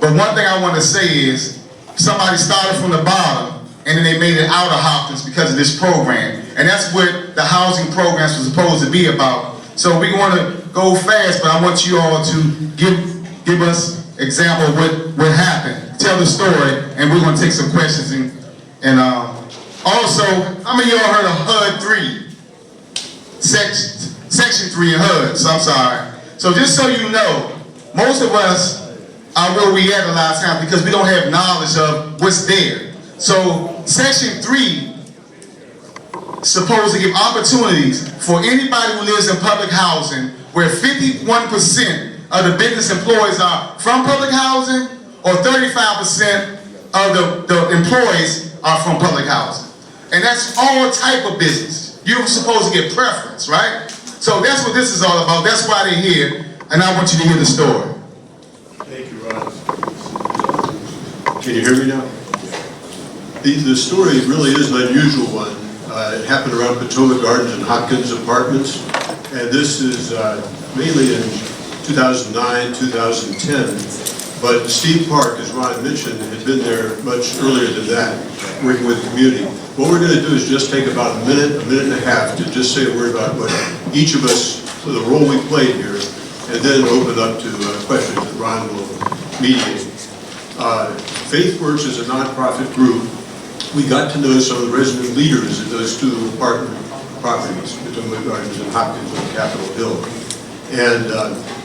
But one thing I want to say is somebody started from the bottom and then they made it out of Hopkins because of this program. And that's what the housing programs were supposed to be about. So we want to go fast, but I want you all to give us example of what happened. tell the story, and we're going to take some questions. And also, how many of y'all heard of HUD 3? Section 3 in HUD, so I'm sorry. So just so you know, most of us are where we at a lot of times because we don't have knowledge of what's there. So Section 3 is supposed to give opportunities for anybody who lives in public housing where 51% of the business employees are from public housing or 35% of the employees are from public housing. And that's all type of business. You're supposed to get preference, right? So that's what this is all about. That's why they're here, and I want you to hear the story. Thank you, Ron. Can you hear me now? The story really is an unusual one. It happened around Potomac Gardens and Hopkins Apartments, and this is mainly in 2009, 2010. But Steve Park, as Ron mentioned, had been there much earlier than that, working with the community. What we're going to do is just take about a minute and a half to just say a word about what each of us, for the role we played here, and then open up to questions that Ron will mediate. FaithWorks is a nonprofit group. We got to know some of the resident leaders at those two apartment properties, Potomac Gardens and Hopkins on Capitol Hill. And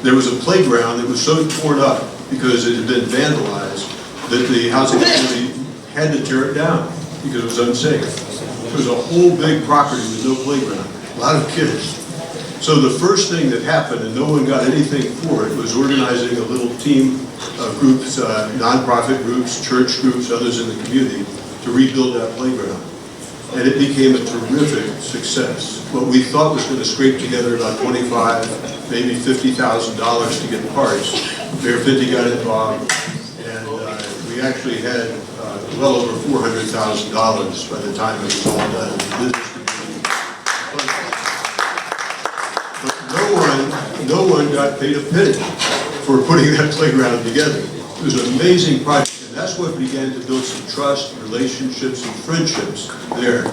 there was a playground that was so torn up because it had been vandalized that the housing authority had to tear it down because it was unsafe. It was a whole big property with no playground, a lot of kids. So the first thing that happened, and no one got anything for it, was organizing a little team of groups, nonprofit groups, church groups, others in the community, to rebuild that playground. And it became a terrific success. What we thought was going to scrape together about $25,000, maybe $50,000 to get parts, Mayor Fenty got involved, and we actually had well over $400,000 by the time it was all done. But no one got paid a penny for putting that playground together. It was an amazing project. That's what began to build some trust, relationships, and friendships there.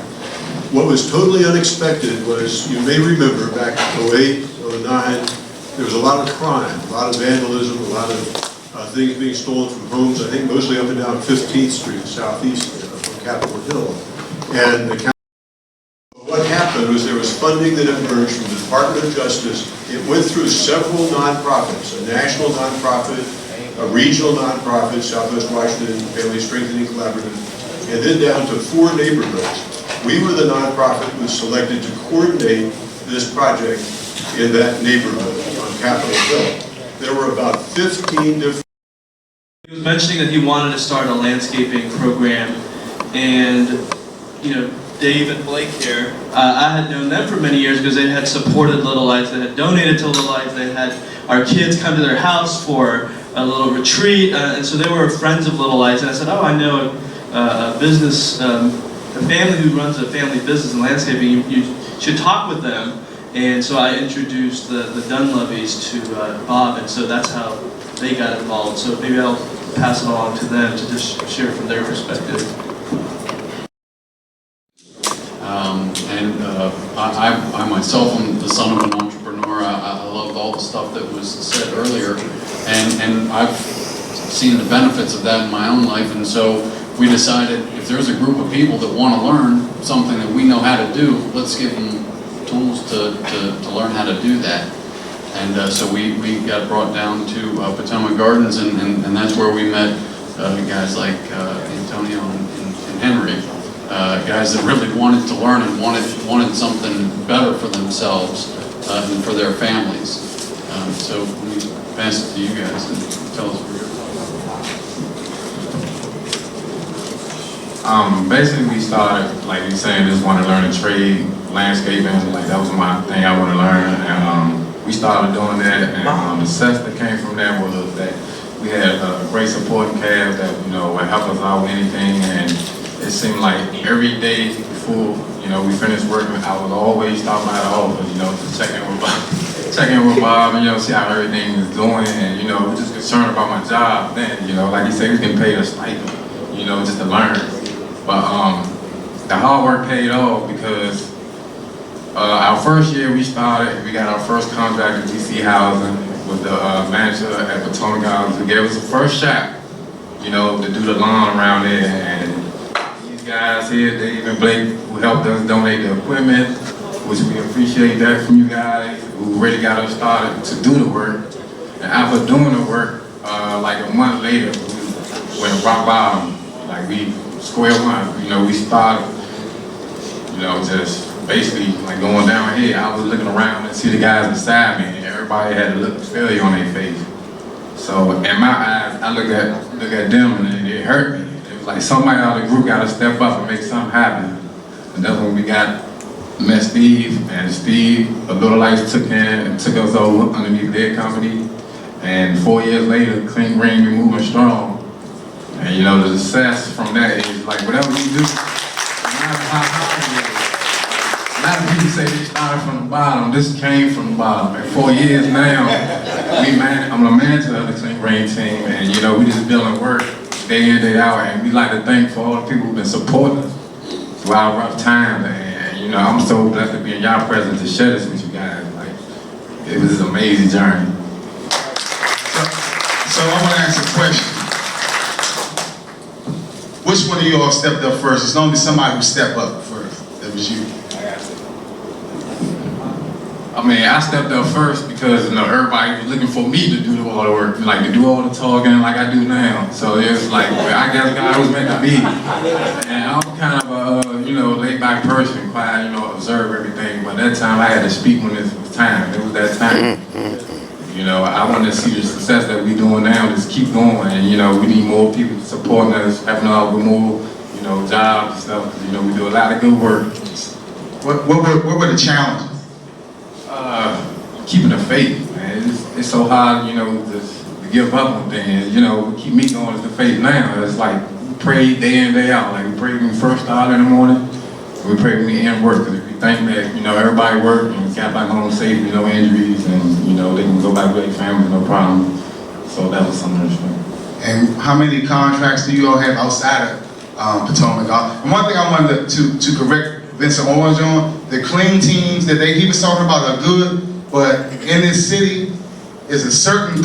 What was totally unexpected was, you may remember, back in 08, 09, there was a lot of crime, a lot of vandalism, a lot of things being stolen from homes, I think mostly up and down 15th Street, southeast from Capitol Hill. And what happened was there was funding that emerged from the Department of Justice. It went through several nonprofits, a national nonprofit, a regional nonprofit, Southwest Washington Family Strengthening Collaborative, and then down to 4 neighborhoods. We were the nonprofit who was selected to coordinate this project in that neighborhood on Capitol Hill. There were about 15 different... He was mentioning that he wanted to start a landscaping program, and, you know, Dave and Blake here, I had known them for many years because they had supported Little Lights, they had donated to Little Lights, they had our kids come to their house for a little retreat, and so they were friends of Little Lights, and I said, oh, I know a business, a family who runs a family business in landscaping, you should talk with them. And so I introduced the Dunleavys to Bob, and so that's how they got involved. So maybe I'll pass it along to them to just share from their perspective. I myself am the son of an entrepreneur. I love all the stuff that was said earlier, and I've seen the benefits of that in my own life, and so we decided if there's a group of people that want to learn something that we know how to do, let's give them tools to learn how to do that. And so we got brought down to Potomac Gardens, and that's where we met guys like Antonio and Henry, guys that really wanted to learn and wanted something better for themselves and for their families. So let me pass it to you guys and tell us where you're from. Basically, we started, like you saying, just want to learn a trade, landscaping. Like that was my thing I want to learn, and we started doing that. And the success that came from that was that we had a great supporting cast that would help us out with anything. And it seemed like every day before we finished working, I would always stop by the office, to check in with Bob, and see how everything is doing. And we're just concerned about my job. Then like you say, we can pay a stipend, just to learn. But the hard work paid off because our first year we got our first contract with DC Housing with the manager at Potomac Gardens, who gave us the first shot you know, to do the lawn around there. And these guys here, Dave and Blake, who helped us donate the equipment, which we appreciate that from you guys, who really got us started to do the work. And after doing the work, like a month later, we went rock bottom. Like we square one, you know, we started, you know, just basically like going down here. I was looking around and see the guys beside me, and everybody had a look of failure on their face. So in my eyes, I look at them and it hurt me. It was like somebody out of the group got to step up and make something happen. And that's when we met Steve, and Steve, a Little Lights took in and took us over underneath their company. And 4 years later, Clean Green, we moving strong. And you know, the success from that is like whatever you do, no matter how hard it is. A lot of people say they started from the bottom. This came from the bottom. And 4 years now, I'm a manager of the Clean Green team, and you know, we just building work day in, day out. And we like to thank for all the people who've been supporting us through our rough times. And you know, I'm so blessed to be in y'all presence to share this with you guys. Like, it was an amazing journey. So I want to ask a question. Which one of you all stepped up first? It's normally somebody who stepped up first. That was you. I mean, I stepped up first because, you know, everybody was looking for me to do all the work, like to do all the talking like I do now. So it's like, I guess God was meant to be. And I'm kind of a, you know, laid back person, quiet, you know, observe everything. But that time I had to speak when it was time. It was that time. You know, I want to see the success that we're doing now, just keep going. And, you know, we need more people supporting us, helping out with more, you know, jobs and stuff. You know, we do a lot of good work. What were the challenges? Keeping the faith, man. It's so hard, you know, to give up on things. You know, what keep me going is the faith now. It's like we pray day in, day out. Like we pray when we first start in the morning, we pray when we end work. Because if we think that, you know, everybody work and got back home safely, no injuries, and, you know, they can go back with their families, no problem. So that was something interesting. And how many contracts do you all have outside of Potomac? And one thing I wanted to correct Vincent Orange on, the clean teams that he was talking about are good, but in this city is a certain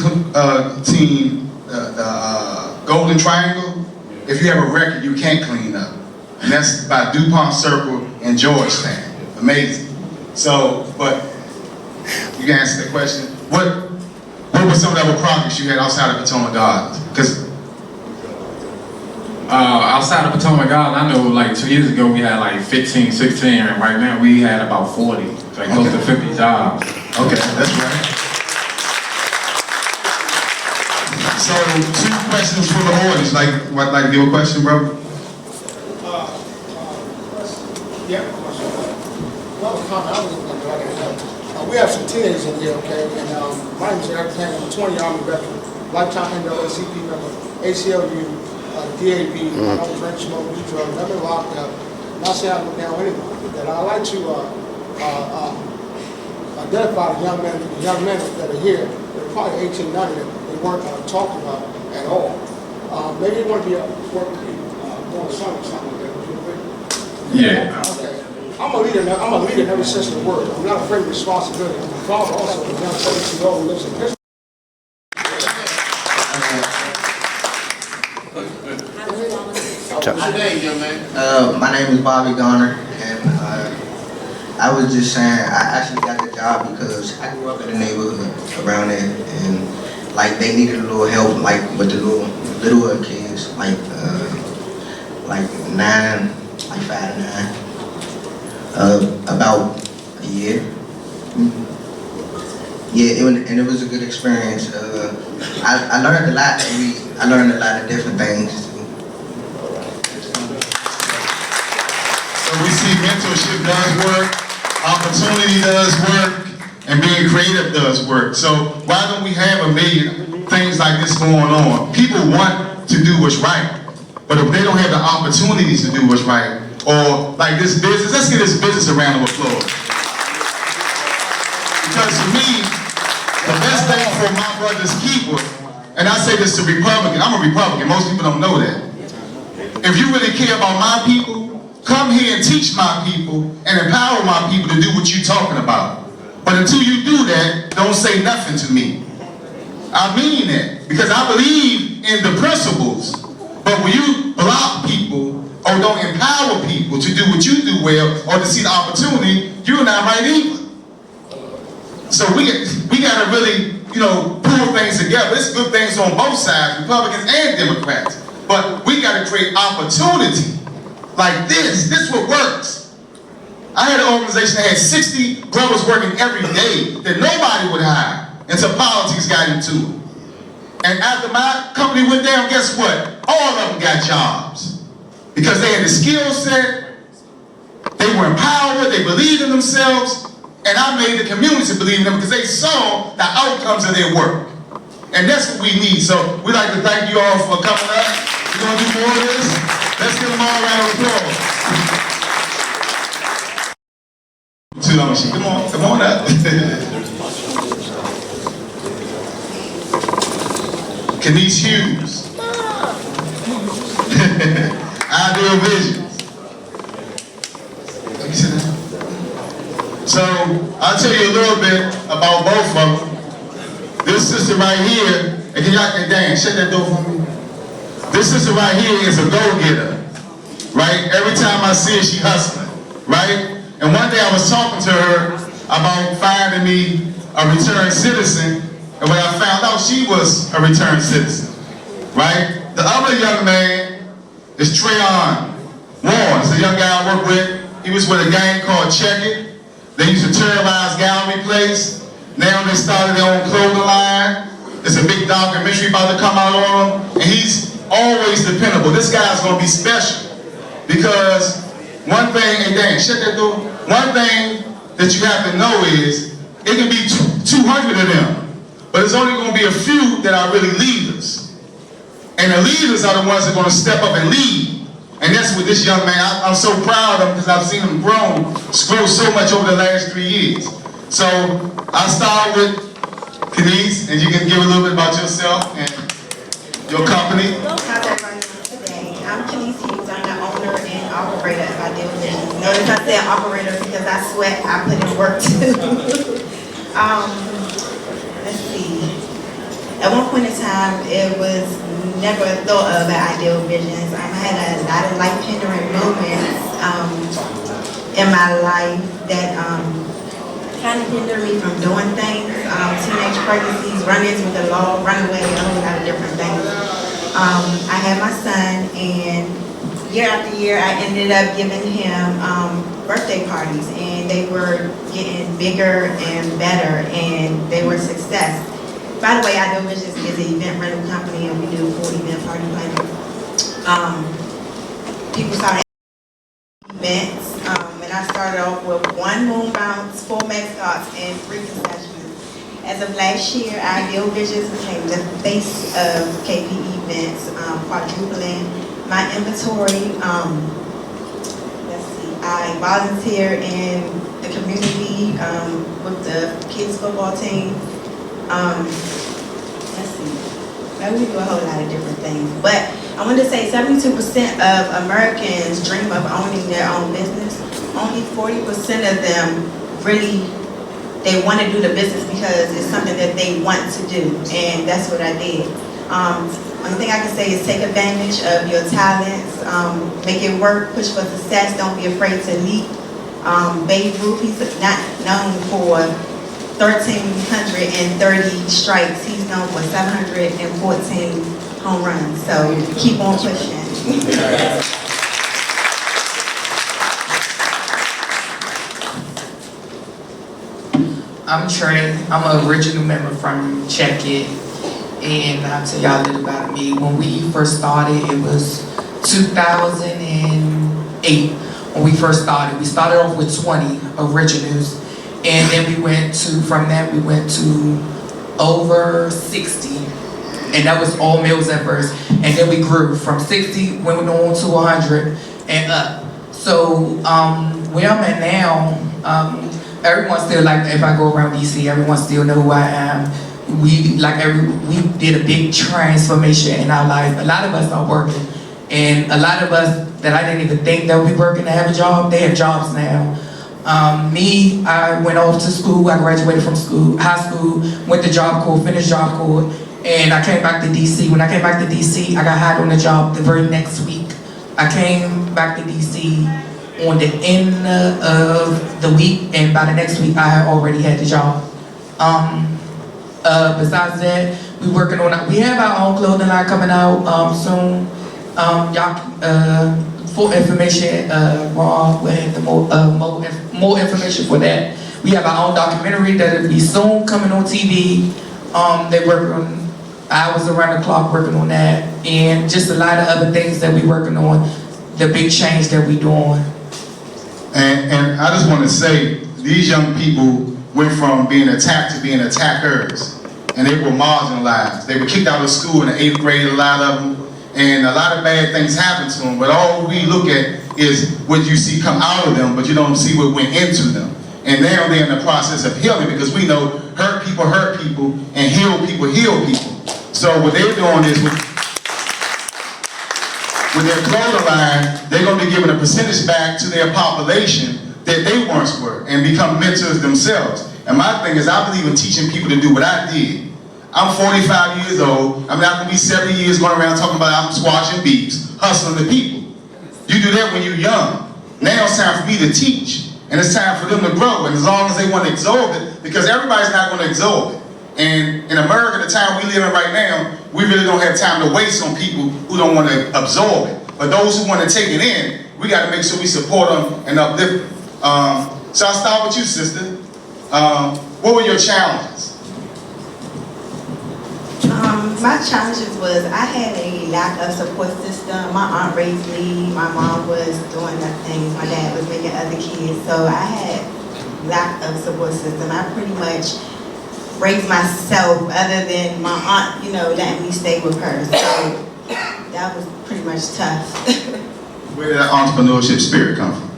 team, the Golden Triangle. If you have a record, you can't clean up. And that's by DuPont Circle in Georgetown. Amazing. So, but you can answer the question. What was some of the other projects you had outside of Potomac Gardens? Because outside of Potomac Gardens, I know like 2 years ago we had like 15, 16, and right now we had about 40, like close to 50 jobs. Okay, that's right. So, 2 questions from the audience. Like to give a question, bro? Yeah. We have some teenagers in here, okay? And my name is Eric Tank. I'm a 20 Army veteran, lifetime NAACP member, ACLU, DAB. I don't drink, smoke, do drugs, never locked up. Not saying I look down anyone. That I like to identify the young men that are here. They're probably 18, 19 that they weren't talked about at all. Maybe they want to be work with you doing something like that. Would you agree? Yeah. Okay. I'm a leader in every sense of the word. I'm not afraid of responsibility. I'm a father also of a young 17-year-old who lives in Pittsburgh. What's your name, young man? My name is Bobby Garner, and I was just saying I actually got the job because I grew up in the neighborhood around there, and like they needed a little help, like with the little kids, like 9, like 5 to 9. About a year. Yeah, and it was a good experience. I learned a lot. I learned a lot of different things. So we see mentorship does work, opportunity does work, and being creative does work. So why don't we have a million things like this going on? People want to do what's right, but if they don't have the opportunities to do what's right, or like this business, let's give this business a round of applause. Because to me, the best thing for my brother's keeper, and I say this to Republicans, I'm a Republican, most people don't know that. If you really care about my people, come here and teach my people and empower my people to do what you're talking about. But until you do that, don't say nothing to me. I mean that, because I believe in the principles But when you block people or don't empower people to do what you do well or to see the opportunity, you're not right either. So we gotta really, pull things together. There's good things on both sides, Republicans and Democrats. But we gotta create opportunity like this. This is what works. I had an organization that had 60 brothers working every day that nobody would hire until politics got into it. And after my company went down, guess what? All of them got jobs. Because they had the skill set, they were empowered, they believed in themselves, and I made the community believe in them because they saw the outcomes of their work. And that's what we need. So we'd like to thank you all for coming up. We're going to do more of this. Let's give them all a round of applause. Come on up. Kenise Hughes. Ideal Visions. Let me sit down. So I'll tell you a little bit about both of them. This sister right here, and can y'all, Dan, shut that door for me. This sister right here is a go-getter, right? Every time I see her, she hustling, right? And one day I was talking to her about finding me a returned citizen, and when I found out she was a returned citizen, right? The other young man is Trayon Warren. It's a young guy I work with. He was with a gang called Check It. They used to terrorize Gallery Place. Now they started their own clothing line. There's a big documentary about to come out on him. And he's always dependable. This guy's gonna be special. Because one thing, hey Dan, shut that door. One thing that you have to know is, it can be 200 of them. But it's only gonna be a few that are really leaders. And the leaders are the ones that are gonna step up and lead. And that's what this young man, I'm so proud of him because I've seen him grow so much over the last 3 years. So I'll start with Kenise, and you can give a little bit about yourself and your company. How's everybody doing today? I'm Kenise Hughes. I'm the owner and operator of Ideal Visions. Notice I said operator because I sweat, I put in work too. Let's see. At one point in time, it was never thought of at Ideal Visions. I had a lot of life-hindering moments in my life that kind of hindered me from doing things. Teenage pregnancies, run-ins with the law, run away, a whole lot of different things. I had my son, and year after year, I ended up giving him birthday parties, and they were getting bigger and better, and they were a success. By the way, Ideal Visions is an event rental company, and we do full event party planning. People started events, and I started off with 1 moon bounce, 4 mascots, and 3 concessions. As of last year, Ideal Visions became the face of KP events, quadrupling my inventory. Let's see, I volunteer in the community with the kids football team. Let's see, we do a whole lot of different things, but I want to say 72% of Americans dream of owning their own business. Only 40% of them really, they want to do the business because it's something that they want to do, and that's what I did. One thing I can say is take advantage of your talents, make it work, push for success, don't be afraid to leap. Babe Ruth, he's not known for 1,330 strikes. He's known for 714 home runs. So keep on pushing. I'm Trey. I'm an original member from Check It. And I'll tell y'all a little about me. When we first started, it was 2008. When we first started, we started off with 20 originals. And then from that we went to over 60. And that was all males at first. And then we grew from 60, went on to 100 and up. So where I'm at now, everyone still, like, if I go around DC, everyone still know who I am. We did a big transformation in our life. A lot of us are working. And a lot of us that I didn't even think that would be working to have a job, they have jobs now. Me, I went off to school. I graduated from high school, went to Job Corps, finished Job Corps, and I came back to DC. When I came back to DC, I got hired on the job the very next week. I came back to DC on the end of the week, and by the next week, I had already had the job. Besides that, we working on, we have our own clothing line coming out soon. Y'all, for information, Ron will have the more information for that. We have our own documentary that'll be soon coming on TV. They work on hours around the clock working on that, and just a lot of other things that we working on. The big change that we doing. And I just want to say, these young people went from being attacked to being attackers, and they were marginalized. They were kicked out of school in the 8th grade, a lot of them, and a lot of bad things happened to them. But all we look at is what you see come out of them, but you don't see what went into them. And now they're in the process of healing, because we know hurt people, and heal people, heal people. So what they're doing is with their clothing line, they're going to be giving a percentage back to their population that they once were, and become mentors themselves. And my thing is, I believe in teaching people to do what I did. I'm 45 years old. I'm not going to be 70 years going around talking about I'm squashing beefs, hustling the people. You do that when you're young. Now it's time for me to teach. And it's time for them to grow. And as long as they want to absorb it, because everybody's not going to absorb it. And in America, the time we live in right now, we really don't have time to waste on people who don't want to absorb it. But those who want to take it in, we got to make sure we support them and uplift them. So I'll start with you, sister. What were your challenges? My challenges was I had a lack of support system. My aunt raised me. My mom was doing other things. My dad was making other kids. So I had lack of support system. I pretty much raised myself, other than my aunt, you know, letting me stay with her. So that was pretty much tough. Where did that entrepreneurship spirit come from?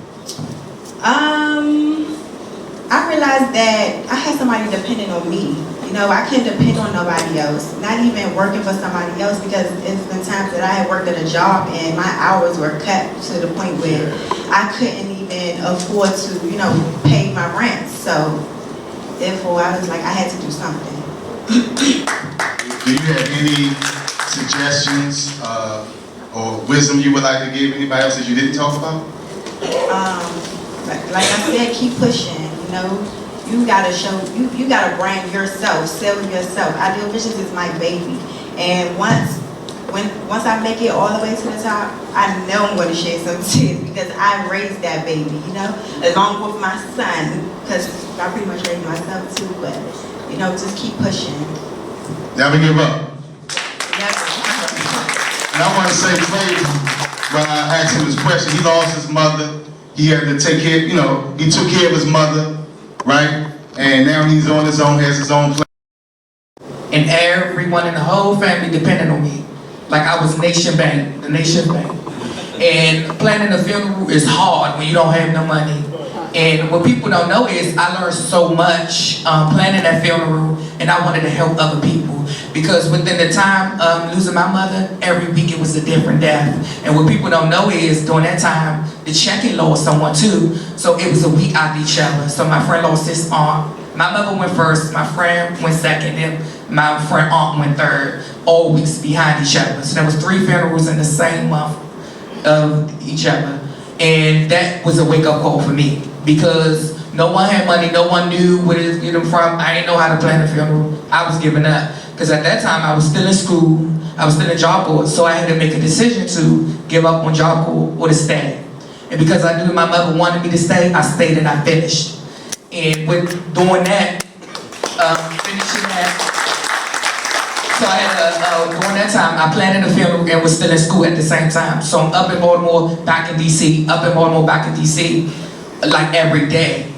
I realized that I had somebody depending on me. You know, I couldn't depend on nobody else, not even working for somebody else, because it's been times that I had worked at a job and my hours were cut to the point where I couldn't even afford to, you know, pay my rent. So therefore, I was like, I had to do something. Do you have any suggestions or wisdom you would like to give anybody else that you didn't talk about? Like I said, keep pushing. You know, you gotta show, you gotta brand yourself, sell yourself. Ideal Visions is my baby, and once I make it all the way to the top, I know I'm gonna share some tips, because I raised that baby, you know, along with my son, because I pretty much raised myself too. But you know, just keep pushing. Never give up. Never. And I want to say, Clay, when I asked him this question, he lost his mother. He had to take care, you know, he took care of his mother, right? And now he's on his own, has his own place. And everyone in the whole family depended on me. Like I was Nation Bank, the Nation Bank. And planning a funeral is hard when you don't have no money. And what people don't know is I learned so much planning that funeral, and I wanted to help other people. Because within the time losing my mother, every week it was a different death. And what people don't know is during that time, the check-in lost someone too. So it was a week after each other. So my friend lost his aunt. My mother went first, my friend went second, and my friend aunt went third. All weeks behind each other. So there was 3 funerals in the same month of each other. And that was a wake-up call for me. Because no one had money, no one knew where to get them from. I didn't know how to plan a funeral. I was giving up. Because at that time, I was still in school. I was still in Job Corps. So I had to make a decision to give up on Job Corps or to stay. And because I knew my mother wanted me to stay, I stayed and I finished. And with doing that, finishing that, so I had during that time, I planned a funeral and was still in school at the same time. So I'm up in Baltimore, back in DC, up in Baltimore, back in DC, like every day.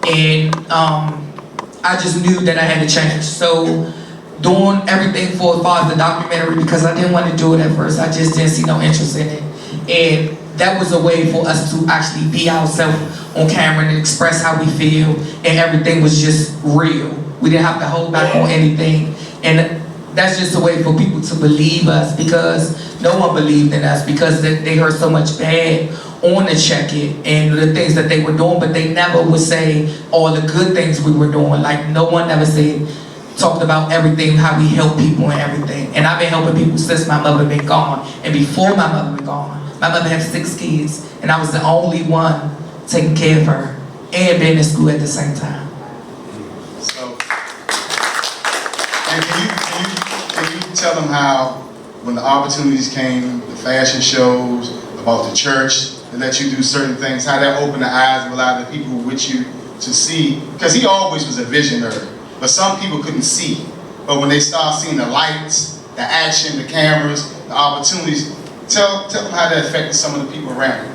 And I just knew that I had to change. So doing everything for as far as the documentary, because I didn't want to do it at first. I just didn't see no interest in it. And that was a way for us to actually be ourselves on camera and express how we feel, and everything was just real. We didn't have to hold back on anything. And that's just a way for people to believe us, because no one believed in us, because they heard so much bad on the check-in and the things that they were doing, but they never would say all the good things we were doing. Like no one ever said, talked about everything, how we help people and everything. And I've been helping people since my mother been gone. And before my mother been gone, my mother had 6 kids, and I was the only one taking care of her and being in school at the same time. So, and can you tell them how, when the opportunities came, the fashion shows, about the church, to let you do certain things, how that opened the eyes of a lot of the people with you to see, because he always was a visionary, but some people couldn't see. But when they start seeing the lights, the action, the cameras, the opportunities, tell them how that affected some of the people around you.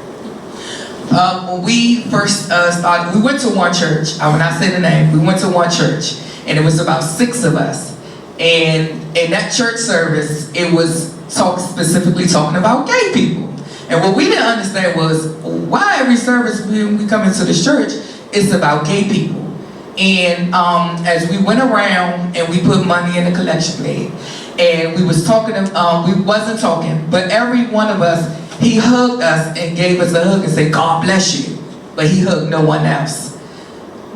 When we first started, we went to one church. I will not say the name. We went to one church, and it was about 6 of us. And in that church service, it was specifically talking about gay people. And what we didn't understand was why every service when we come into this church, it's about gay people. And as we went around and we put money in the collection plate, and we was talking, we wasn't talking, but every one of us, he hugged us and gave us a hug and said, God bless you. But he hugged no one else.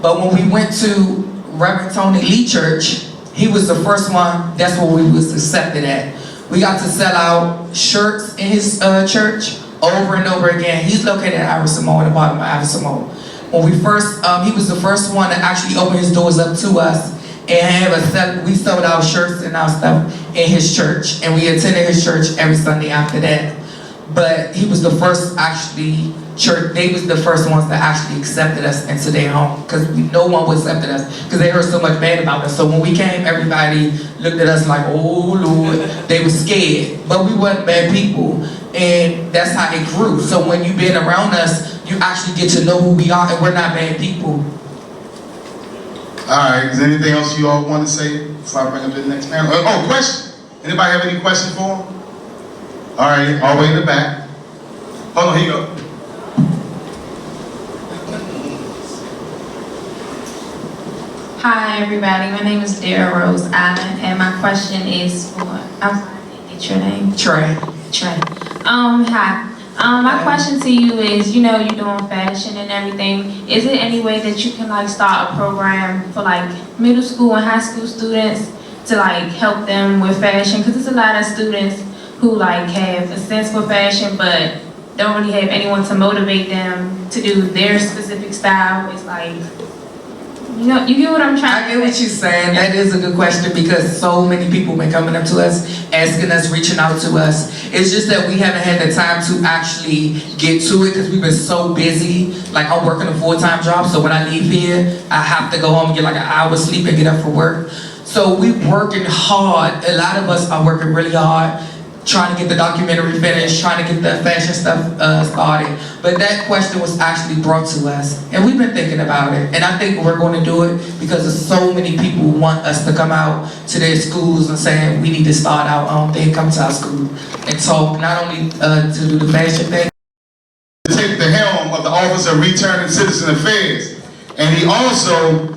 But when we went to Reverend Tony Lee Church, he was the first one, that's where we was accepted at. We got to sell out shirts in his church over and over again. He's located at Iverson in the bottom of Iverson. When we first, he was the first one to actually open his doors up to us and we sold our shirts and our stuff in his church. And we attended his church every Sunday after that. But he was the first they was the first ones that actually accepted us into their home, because no one would accept us because they heard so much bad about us. So when we came, everybody looked at us like, oh Lord, they were scared. But we wasn't bad people, and that's how it grew. So when you've been around us, you actually get to know who we are, and we're not bad people. All right, is there anything else you all want to say before I bring up the next panel? Oh, question. Anybody have any questions for him? All right, all the way in the back. Hold on, here you go. Hi everybody, my name is Dara Rose Allen, and my question is for, I'm sorry, I didn't get your name. Trey. Hi. My question to you is, you're doing fashion and everything. Is it any way that you can start a program for middle school and high school students to help them with fashion? Because there's a lot of students who have a sense for fashion, but don't really have anyone to motivate them to do their specific style. It's you get what I'm trying to say? I get what you're saying. That is a good question, because so many people been coming up to us, asking us, reaching out to us. It's just that we haven't had the time to actually get to it because we've been so busy. I'm working a full-time job, so when I leave here, I have to go home and get an hour's sleep and get up for work. So we're working hard. A lot of us are working really hard, trying to get the documentary finished, trying to get the fashion stuff started. But that question was actually brought to us, and we've been thinking about it. And I think we're going to do it because there's so many people who want us to come out to their schools and saying we need to start our own thing, come to our school and talk, not only to do the fashion thing. To take the helm of the Office of Returning Citizen Affairs. And he also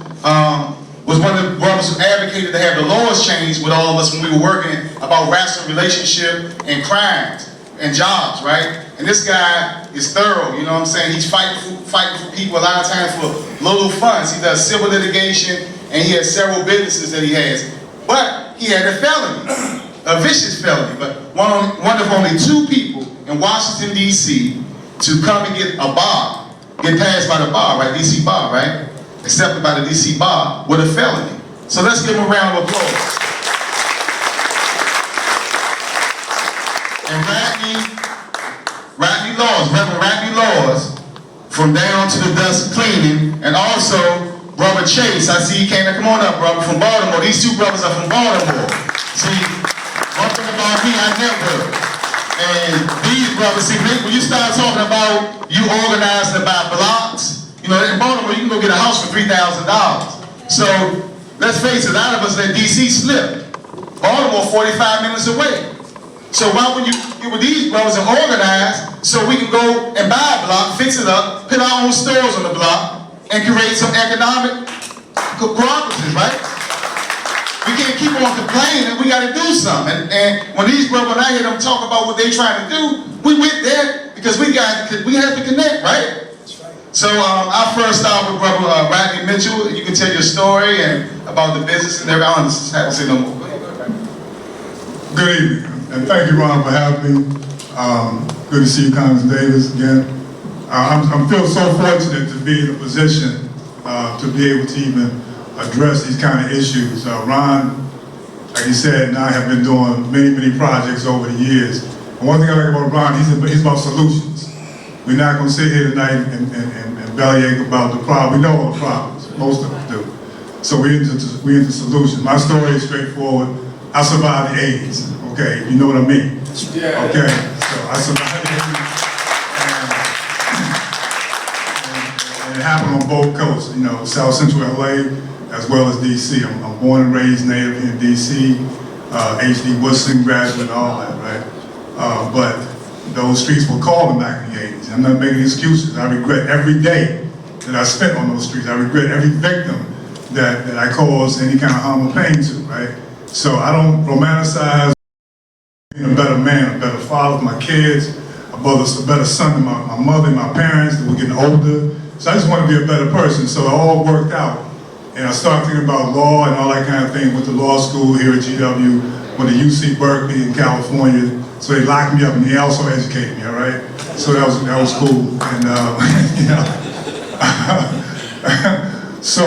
was one of the brothers who advocated to have the laws changed with all of us when we were working about racial relationship and crimes and jobs, right? And this guy is thorough, you know what I'm saying? He's fighting for people a lot of times for little funds. He does civil litigation, and he has several businesses that he has. But he had a felony, a vicious felony, but one of only 2 people in Washington, D.C. to come and get passed by the bar, right? D.C. bar, right? Accepted by the D.C. bar with a felony. So let's give him a round of applause. And Reverend Rodney Laws, from down to the dust cleaning, and also Brother Chase. I see you came in. Come on up, brother, from Baltimore. These 2 brothers are from Baltimore. See, one thing about me, I never. And these brothers, see, when you start talking about you organizing by blocks, in Baltimore, you can go get a house for $3,000. So, let's face it, a lot of us let D.C. slip. Baltimore, 45 minutes away. So why wouldn't you get with these brothers and organize so we can go and buy a block, fix it up, put our own stores on the block, and create some economic cooperatives, right? We can't keep on complaining, we gotta do something. And when these brothers, I hear them talk about what they trying to do, we went there because we have to connect, right? So I first started with Brother Rodney Mitchell. You can tell your story, and about the business and everything. I don't have to say no more. Good evening, and thank you, Ron, for having me. Good to see you, Congressman Davis, again. I feel so fortunate to be in a position to be able to even address these kind of issues. Ron, like he said, and I have been doing many projects over the years. And one thing I like about Ron, he's about solutions. We're not going to sit here tonight and bellyache about the problem. We know all the problems, most of us do. So we're into solutions. My story is straightforward. I survived the AIDS, okay? You know what I mean? Yeah. Okay, so I survived the AIDS. And it happened on both coasts, you know, South Central LA as well as DC. I'm born and raised native in DC, HD Woodson graduate, all that, right? But those streets were calling back in the 80s. I'm not making excuses. I regret every day that I spent on those streets. I regret every victim that I caused any kind of harm or pain to, right? So I don't romanticize being a better man, a better father to my kids, a better son to my mother and my parents that were getting older. So I just want to be a better person. So it all worked out. And I started thinking about law and all that kind of thing with the law school here at GW, with the UC Berkeley in California. So they locked me up and they also educated me, all right? So that was cool. And, you know. So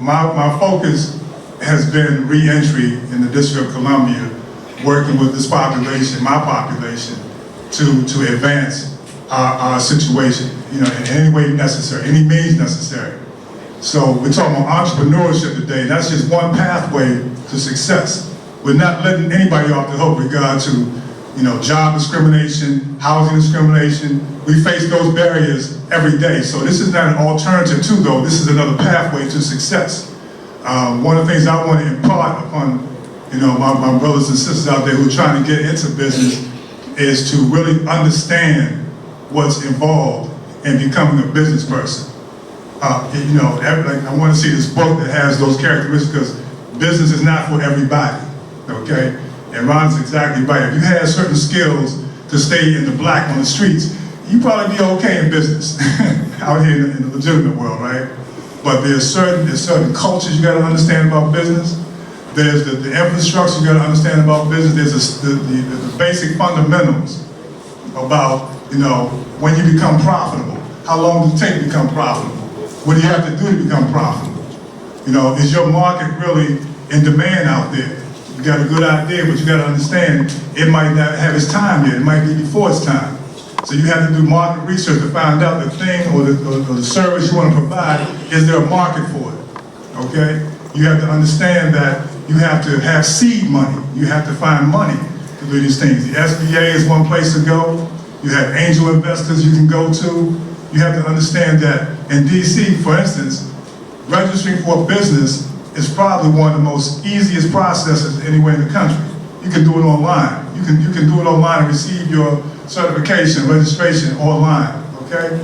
my focus has been re-entry in the District of Columbia, working with this population, my population, to advance our situation, you know, in any way necessary, any means necessary. So we're talking about entrepreneurship today, and that's just one pathway to success. We're not letting anybody off the hook with regard to, you know, job discrimination, housing discrimination. We face those barriers every day. So this is not an alternative to, though, this is another pathway to success. One of the things I want to impart upon, you know, my brothers and sisters out there who are trying to get into business is to really understand what's involved in becoming a business person. You know, like, I want to see this book that has those characteristics, because business is not for everybody, okay? And Ron's exactly right. If you had certain skills to stay in the black on the streets, you'd probably be okay in business out here in the legitimate world, right? But there's certain cultures you got to understand about business. There's the infrastructure you got to understand about business. There's the basic fundamentals about, you know, when you become profitable. How long does it take to become profitable? What do you have to do to become profitable? You know, is your market really in demand out there? You got a good idea, but you got to understand it might not have its time yet. It might be before its time. So you have to do market research to find out the thing or the service you want to provide, is there a market for it, okay? You have to understand that you have to have seed money. You have to find money to do these things. The SBA is one place to go. You have angel investors you can go to. You have to understand that in DC, for instance, registering for a business is probably one of the most easiest processes anywhere in the country. You can do it online. You can do it online and receive your certification, registration online, okay?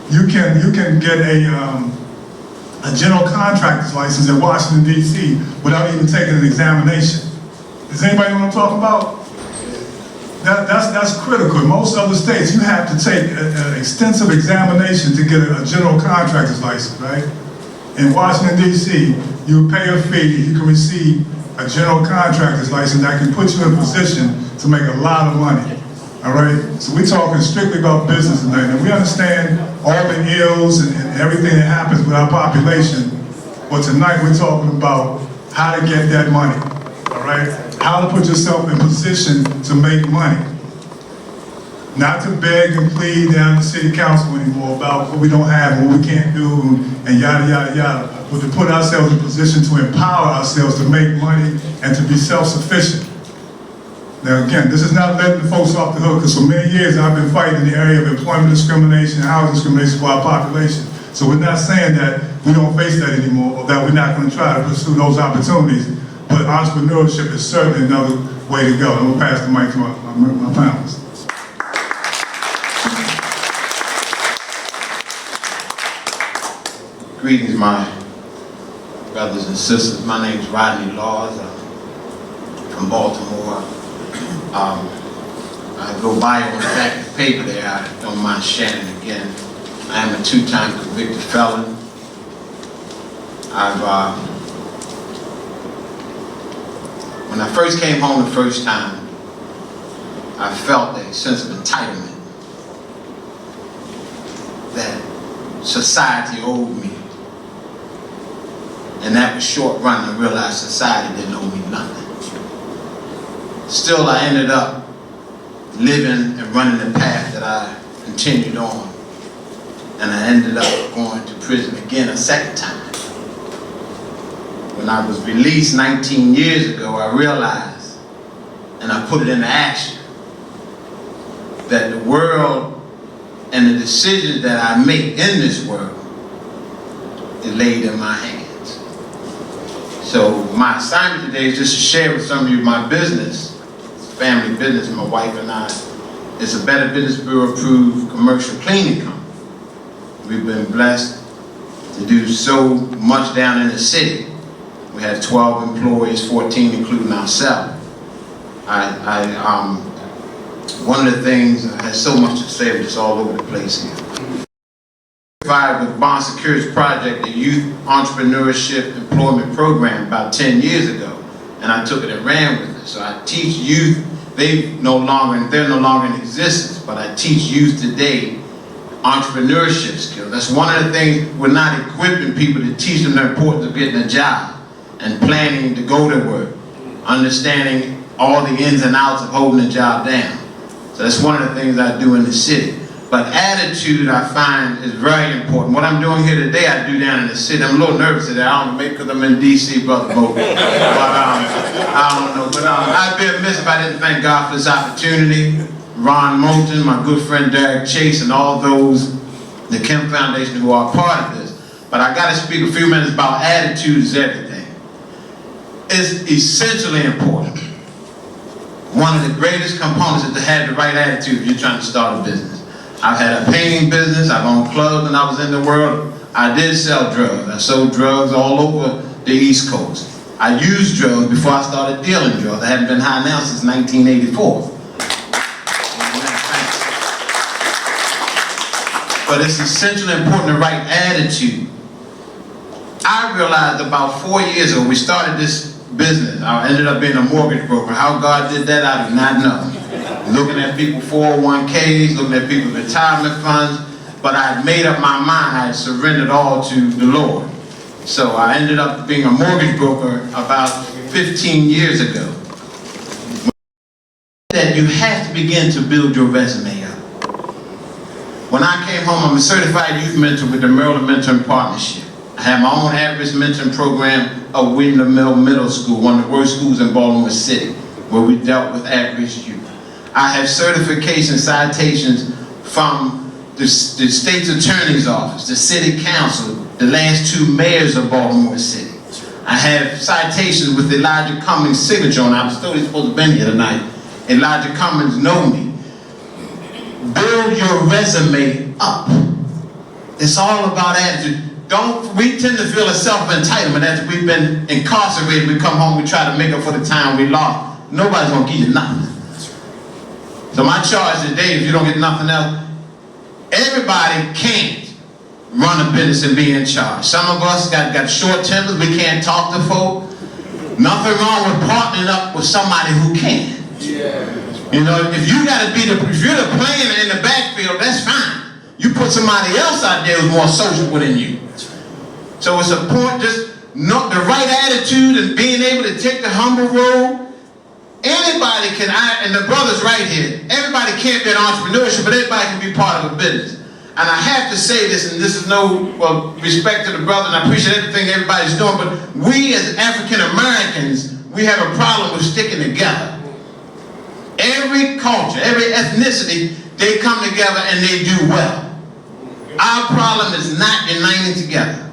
You can get a general contractor's license in Washington, D.C. without even taking an examination. Does anybody know what I'm talking about? That's critical. In most other states, you have to take an extensive examination to get a general contractor's license, right? In Washington, D.C., you pay a fee, you can receive a general contractor's license that can put you in a position to make a lot of money, all right? So we're talking strictly about business tonight, and we understand all the ills and everything that happens with our population, but tonight we're talking about how to get that money, all right? How to put yourself in position to make money. Not to beg and plead down the city council anymore about what we don't have and what we can't do and yada, yada, yada, but to put ourselves in position to empower ourselves to make money and to be self-sufficient. Now again, this is not letting the folks off the hook, because for many years I've been fighting in the area of employment discrimination and housing discrimination for our population. So we're not saying that we don't face that anymore or that we're not going to try to pursue those opportunities, but entrepreneurship is certainly another way to go. I'm going to pass the mic to my panelists. Greetings, my brothers and sisters. My name is Rodney Laws. I'm from Baltimore. I go by on the back of the paper there. I don't mind sharing it again. I am a two-time convicted felon. I've When I first came home the first time, I felt a sense of entitlement that society owed me. And that was short run. I realized society didn't owe me nothing. Still, I ended up living and running the path that I continued on. And I ended up going to prison again a second time. When I was released 19 years ago, I realized, and I put it into action, that the world and the decisions that I make in this world is laid in my hands. So my assignment today is just to share with some of you my business, family business, my wife and I. It's a Better Business Bureau approved commercial cleaning company. We've been blessed to do so much down in the city. We had 12 employees, 14 including ourselves. One of the things, I had so much to say, but it's all over the place here. With Bond Security's project, the Youth Entrepreneurship Employment Program, about 10 years ago, and I took it and ran with it. So I teach youth, they're no longer in existence, but I teach youth today entrepreneurship skills. That's one of the things. We're not equipping people to teach them the importance of getting a job and planning to go to work, understanding all the ins and outs of holding a job down. So that's one of the things I do in the city. But attitude, I find, is very important. What I'm doing here today, I do down in the city. I'm a little nervous today. I don't know, maybe because I'm in D.C., Brother Moten. But I don't know. But I'd be amiss if I didn't thank God for this opportunity. Ron Moten, my good friend Derek Chase, and all those, the Kemp Foundation, who are part of this. But I got to speak a few minutes about attitude is everything. It's essentially important. One of the greatest components is to have the right attitude if you're trying to start a business. I've had a painting business, I've owned clubs when I was in the world. I did sell drugs. I sold drugs all over the East Coast. I used drugs before I started dealing drugs. I haven't been high now since 1984. But it's essentially important, the right attitude. I realized about 4 years ago, we started this business. I ended up being a mortgage broker. How God did that, I do not know. Looking at people's 401ks, looking at people's retirement funds, but I had made up my mind. I had surrendered all to the Lord. So I ended up being a mortgage broker about 15 years ago. That you have to begin to build your resume up. When I came home, I'm a certified youth mentor with the Maryland Mentoring Partnership. I have my own at-risk mentoring program at William Mill Middle School, one of the worst schools in Baltimore City, where we dealt with at-risk youth. I have certification citations from the state's attorney's office, the city council, the last 2 mayors of Baltimore City. I have citations with Elijah Cummings' signature on it. I'm still supposed to be here tonight. Elijah Cummings know me. Build your resume up. It's all about attitude. We tend to feel a self-entitlement as we've been incarcerated. We come home, we try to make up for the time we lost. Nobody's gonna give you nothing. So my charge today, if you don't get nothing else, everybody can't run a business and be in charge. Some of us got short tempers, we can't talk to folk. Nothing wrong with partnering up with somebody who can. You know, if you're the player in the backfield, that's fine. You put somebody else out there who's more sociable than you. So it's important, just the right attitude and being able to take the humble road. Anybody can, and the brother's right here, everybody can't be an entrepreneurship, but everybody can be part of a business. And I have to say this, and this is no respect to the brother, and I appreciate everything everybody's doing, but we as African Americans, we have a problem with sticking together. Every culture, every ethnicity, they come together and they do well. Our problem is not uniting together.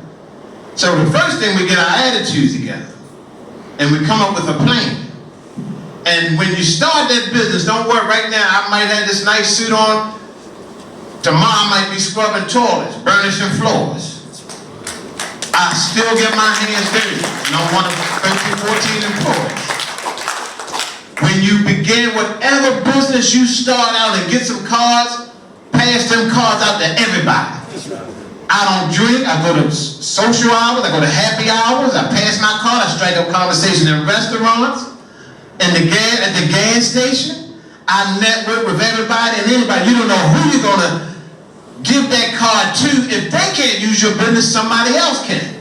So the first thing, we get our attitudes together, and we come up with a plan. And when you start that business, don't worry, right now I might have this nice suit on. Tomorrow I might be scrubbing toilets, burnishing floors. I still get my hands dirty. And I'm one of 13, 14 employees. When you begin whatever business you start out and get some cards, pass them cards out to everybody. I don't drink, I go to social hours, I go to happy hours, I pass my card, I strike up conversation in restaurants. at the gas station. I network with everybody and anybody. You don't know who you're gonna give that card to. If they can't use your business, somebody else can.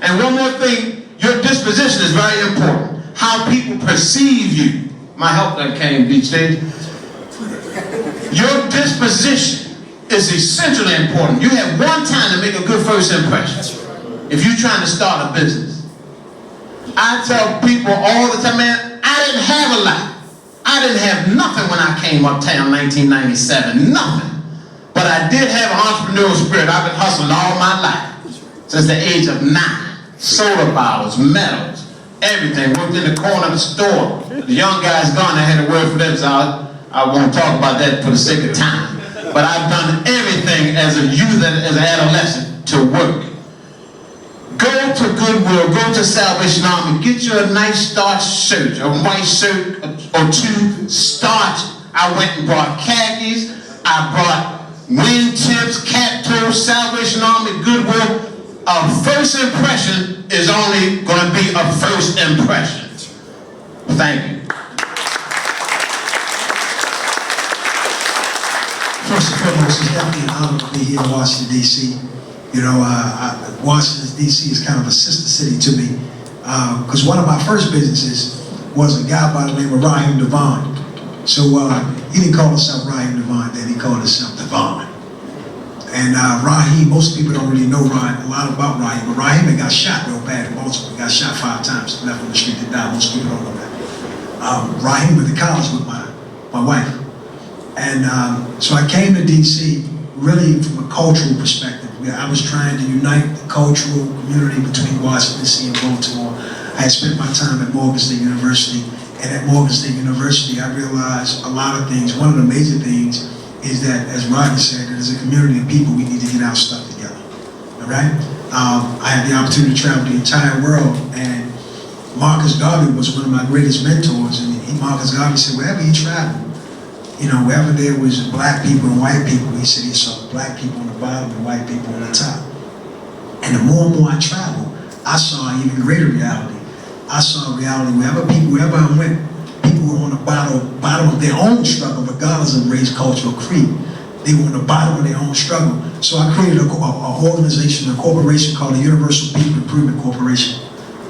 And one more thing, your disposition is very important. How people perceive you. My help that came, beach stage. Your disposition is essentially important. You have one time to make a good first impression. If you're trying to start a business. I tell people all the time, man, I didn't have a lot. I didn't have nothing when I came uptown 1997, nothing. But I did have an entrepreneurial spirit. I've been hustling all my life, since the age of 9. Soda bottles, metals, everything. Worked in the corner of the store. The young guy's gone, I had a word for them, so I won't talk about that for the sake of time. But I've done everything as a youth, as an adolescent, to work. Go to Goodwill, go to Salvation Army, get you a nice starch shirt, a white shirt or 2 starch. I went and brought khakis, I brought wingtips, cat toes, Salvation Army, Goodwill. A first impression is only going to be a first impression. Thank you. First and foremost, it's definitely an honor to be here in Washington, D.C. You know, Washington, D.C. is kind of a sister city to me, because one of my first businesses was a guy by the name of Raheem Devon. So he didn't call himself Raheem Devon then, he called himself Devon. And Raheem, most people don't really know a lot about Raheem, but Raheem had got shot real bad in Baltimore. He got shot 5 times, left on the street to die. Most people don't know that. Raheem went to college with my wife. And so I came to D.C. really from a cultural perspective, where I was trying to unite the cultural community between Washington, D.C. and Baltimore. I had spent my time at Morgan State University, and at Morgan State University I realized a lot of things. One of the major things is that, as Rodney said, that as a community of people, we need to get our stuff together, all right? I had the opportunity to travel the entire world, and Marcus Garvey was one of my greatest mentors, and Marcus Garvey said, wherever he traveled, you know, wherever there was black people and white people, he said he saw black people on the bottom and white people on the top. And the more and more I traveled, I saw an even greater reality. I saw a reality wherever I went, people were on the bottom of their own struggle, regardless of race, culture, or creed. They were on the bottom of their own struggle. So I created an organization, a corporation called the Universal People Improvement Corporation.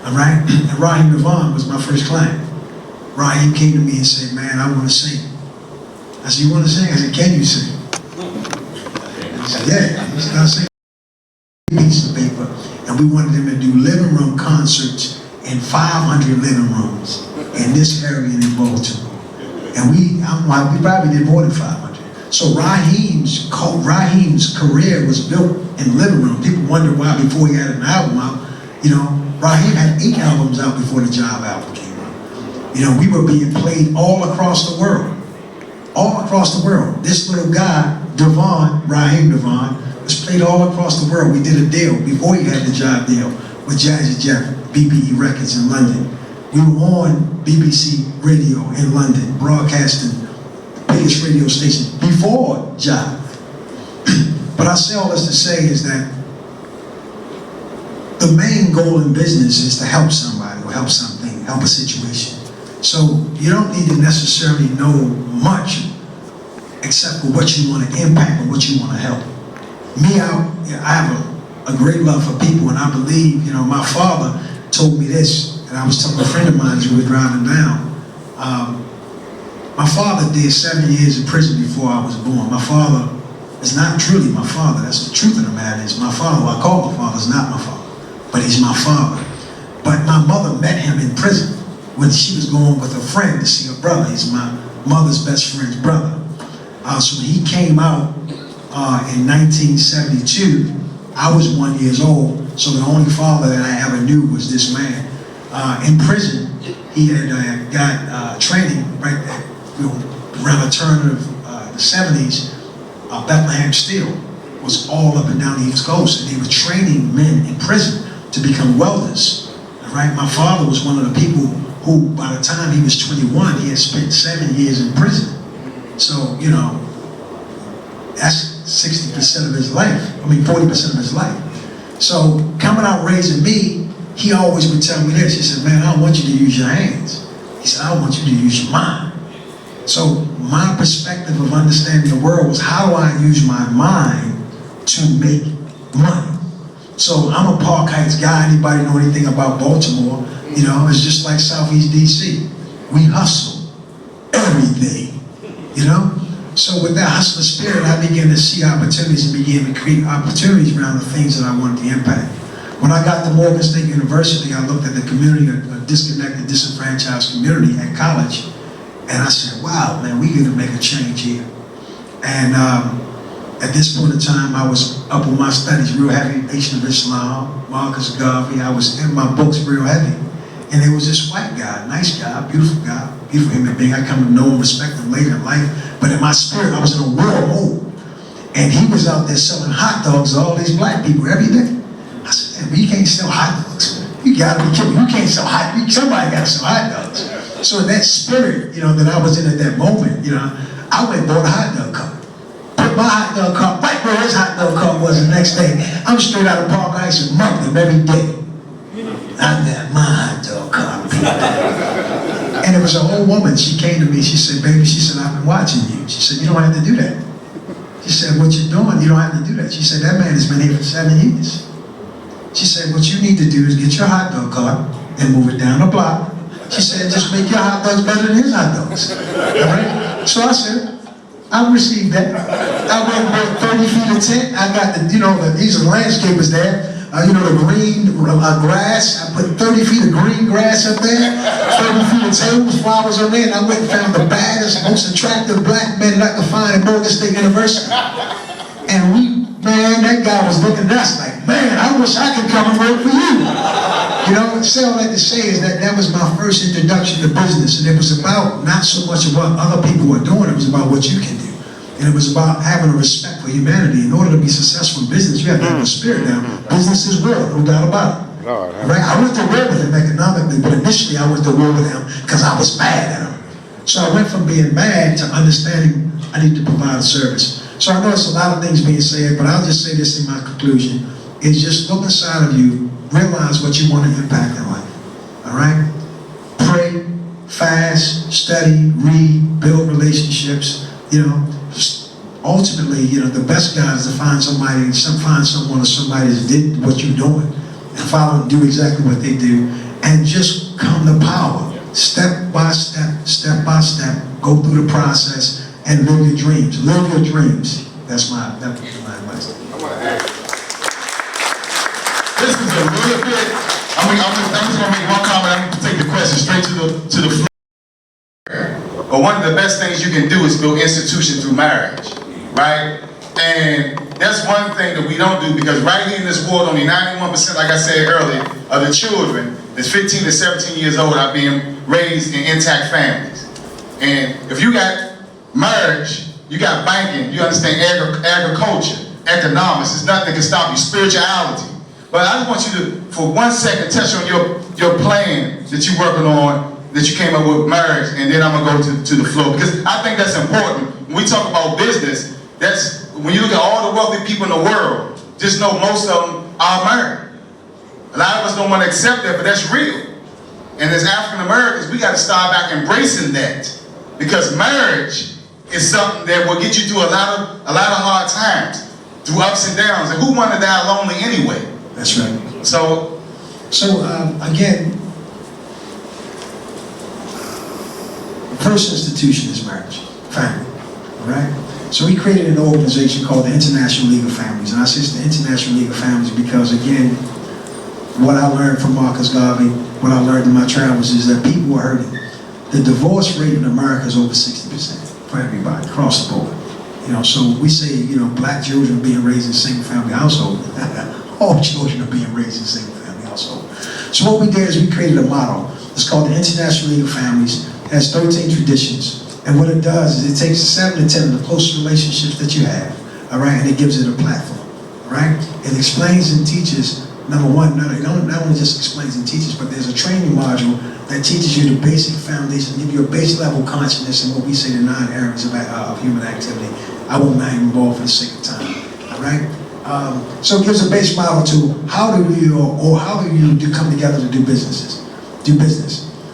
All right? And Raheem Devon was my first client. Raheem came to me and said, man, I want to sing. I said, you want to sing? I said, can you sing? He said, yeah. He said, I'll sing. Piece of paper, and we wanted them to do living room concerts in 500 living rooms in this area in Baltimore. And we probably did more than 500. So Raheem's career was built in living room. People wonder why before he had an album out, you know, Raheem had 8 albums out before the Job album came out. You know, we were being played all across the world. All across the world. This little guy, Devon, Raheem Devon, was played all across the world. We did a deal before he had the Job deal with Jazzy Jeff, BBE Records in London. We were on BBC Radio in London, broadcasting the biggest radio station before Job. But I say all this to say is that the main goal in business is to help somebody or help something, help a situation. So you don't need to necessarily know much except for what you want to impact or what you want to help. Me, I have a great love for people, and I believe, you know, my father told me this, and I was telling a friend of mine as we were driving down. My father did 7 years in prison before I was born. My father is not truly my father. That's the truth of the matter. Is my father, who I call my father, is not my father, but he's my father. But my mother met him in prison when she was going with a friend to see her brother. He's my mother's best friend's brother. So when he came out in 1972, I was 1 year old, so the only father that I ever knew was this man. In prison, he had got training right around the turn of the 70s. Bethlehem Steel was all up and down the East Coast, and they were training men in prison to become welders. Right? My father was one of the people who, by the time he was 21, he had spent 7 years in prison. So, you know, that's 60% of his life. I mean, 40% of his life. So, coming out raising me, he always would tell me this. He said, man, I don't want you to use your hands. He said, I want you to use your mind. So my perspective of understanding the world was, how do I use my mind to make money? So I'm a Park Heights guy. Anybody know anything about Baltimore? You know, it's just like Southeast DC. We hustle everything, you know? So with that hustler spirit, I began to see opportunities and began to create opportunities around the things that I wanted to impact. When I got to Morgan State University, I looked at the community, a disconnected, disenfranchised community at college, and I said, wow, man, we got to make a change here. And at this point in time, I was up on my studies real heavy, Nation of Islam, Marcus Garvey. I was in my books real heavy. And there was this white guy, nice guy, beautiful human being. I come to know and respect him later in life. But in my spirit, I was in a war mode. And he was out there selling hot dogs to all these black people every day. I said, man, but you can't sell hot dogs. You gotta be kidding me. You can't sell hot dogs. Somebody gotta sell hot dogs. So that spirit, you know, that I was in at that moment, you know, I went and bought a hot dog cart. Put my hot dog cart right where his hot dog cart was the next day. I'm straight out of Park Heights and mugged him every day. I got my hot dog cart. And it was an old woman. She came to me. She said, baby, she said, I've been watching you. She said, you don't have to do that. She said, what you're doing, you don't have to do that. She said, that man has been here for 7 years. She said, what you need to do is get your hot dog cart and move it down the block. She said, just make your hot dogs better than his hot dogs. All right? So I said, I received that. I went and bought 30 feet of tent. I got the, you know, these are landscapers there. You know, the green grass. I put 30 feet of green grass up there, 30 feet of tables, flowers on there, and I went and found the baddest, most attractive black men that I could find at Morgan State University. And man, that guy was looking at us like, man, I wish I could come and work for you. You know, all I like to say is that was my first introduction to business, and it was about not so much of what other people were doing, it was about what you can do. And it was about having a respect for humanity. In order to be successful in business, you have to have a spirit now. Business is war, no doubt about it. Right? I went to war with him economically, but initially I went to war with him because I was mad at him. So I went from being mad to understanding I need to provide a service. So I know it's a lot of things being said, but I'll just say this in my conclusion, is just look inside of you, realize what you want to impact in life. All right? Pray, fast, study, read, build relationships, you know. Ultimately, you know, the best guy is to find somebody, find someone or somebody that did what you're doing and follow and do exactly what they do and just come to power. Step by step, step by step, go through the process and live your dreams. Live your dreams. That's my advice. This is a little bit, I'm just gonna make one comment, I'm gonna take the question straight to the floor. But one of the best things you can do is build institution through marriage, right? And that's one thing that we don't do, because right here in this world, only 91%, like I said earlier, of the children that's 15 to 17 years old are being raised in intact families. And if you got marriage, you got banking, you understand agriculture, economics, it's nothing that can stop you, spirituality. But I just want you to, for 1 second, touch on your plan that you're working on, that you came up with marriage, and then I'm gonna go to the floor, because I think that's important. When we talk about business, that's, when you look at all the wealthy people in the world, just know most of them are married. A lot of us don't want to accept that, but that's real. And as African Americans, we got to start back embracing that, because marriage is something that will get you through a lot of hard times, through ups and downs. And who want to die lonely anyway? That's right. So again, the first institution is marriage, family, all right? So we created an organization called the International League of Families. And I say it's the International League of Families because, again, what I learned from Marcus Garvey, what I learned in my travels is that people are hurting. The divorce rate in America is over 60% for everybody, across the board. You know, so we say, you know, black children are being raised in single-family households. All children are being raised in single-family households. So what we did is we created a model. It's called the International League of Families. It has 13 traditions. And what it does is it takes 7 to 10 of the close relationships that you have, all right, and it gives it a platform, all right? It explains and teaches, number one, not only just explains and teaches, but there's a training module that teaches you the basic foundation, give you a base level consciousness in what we say the 9 areas of human activity. I won't mind involved for the sake of time, all right? So it gives a base model to how do you come together to do business.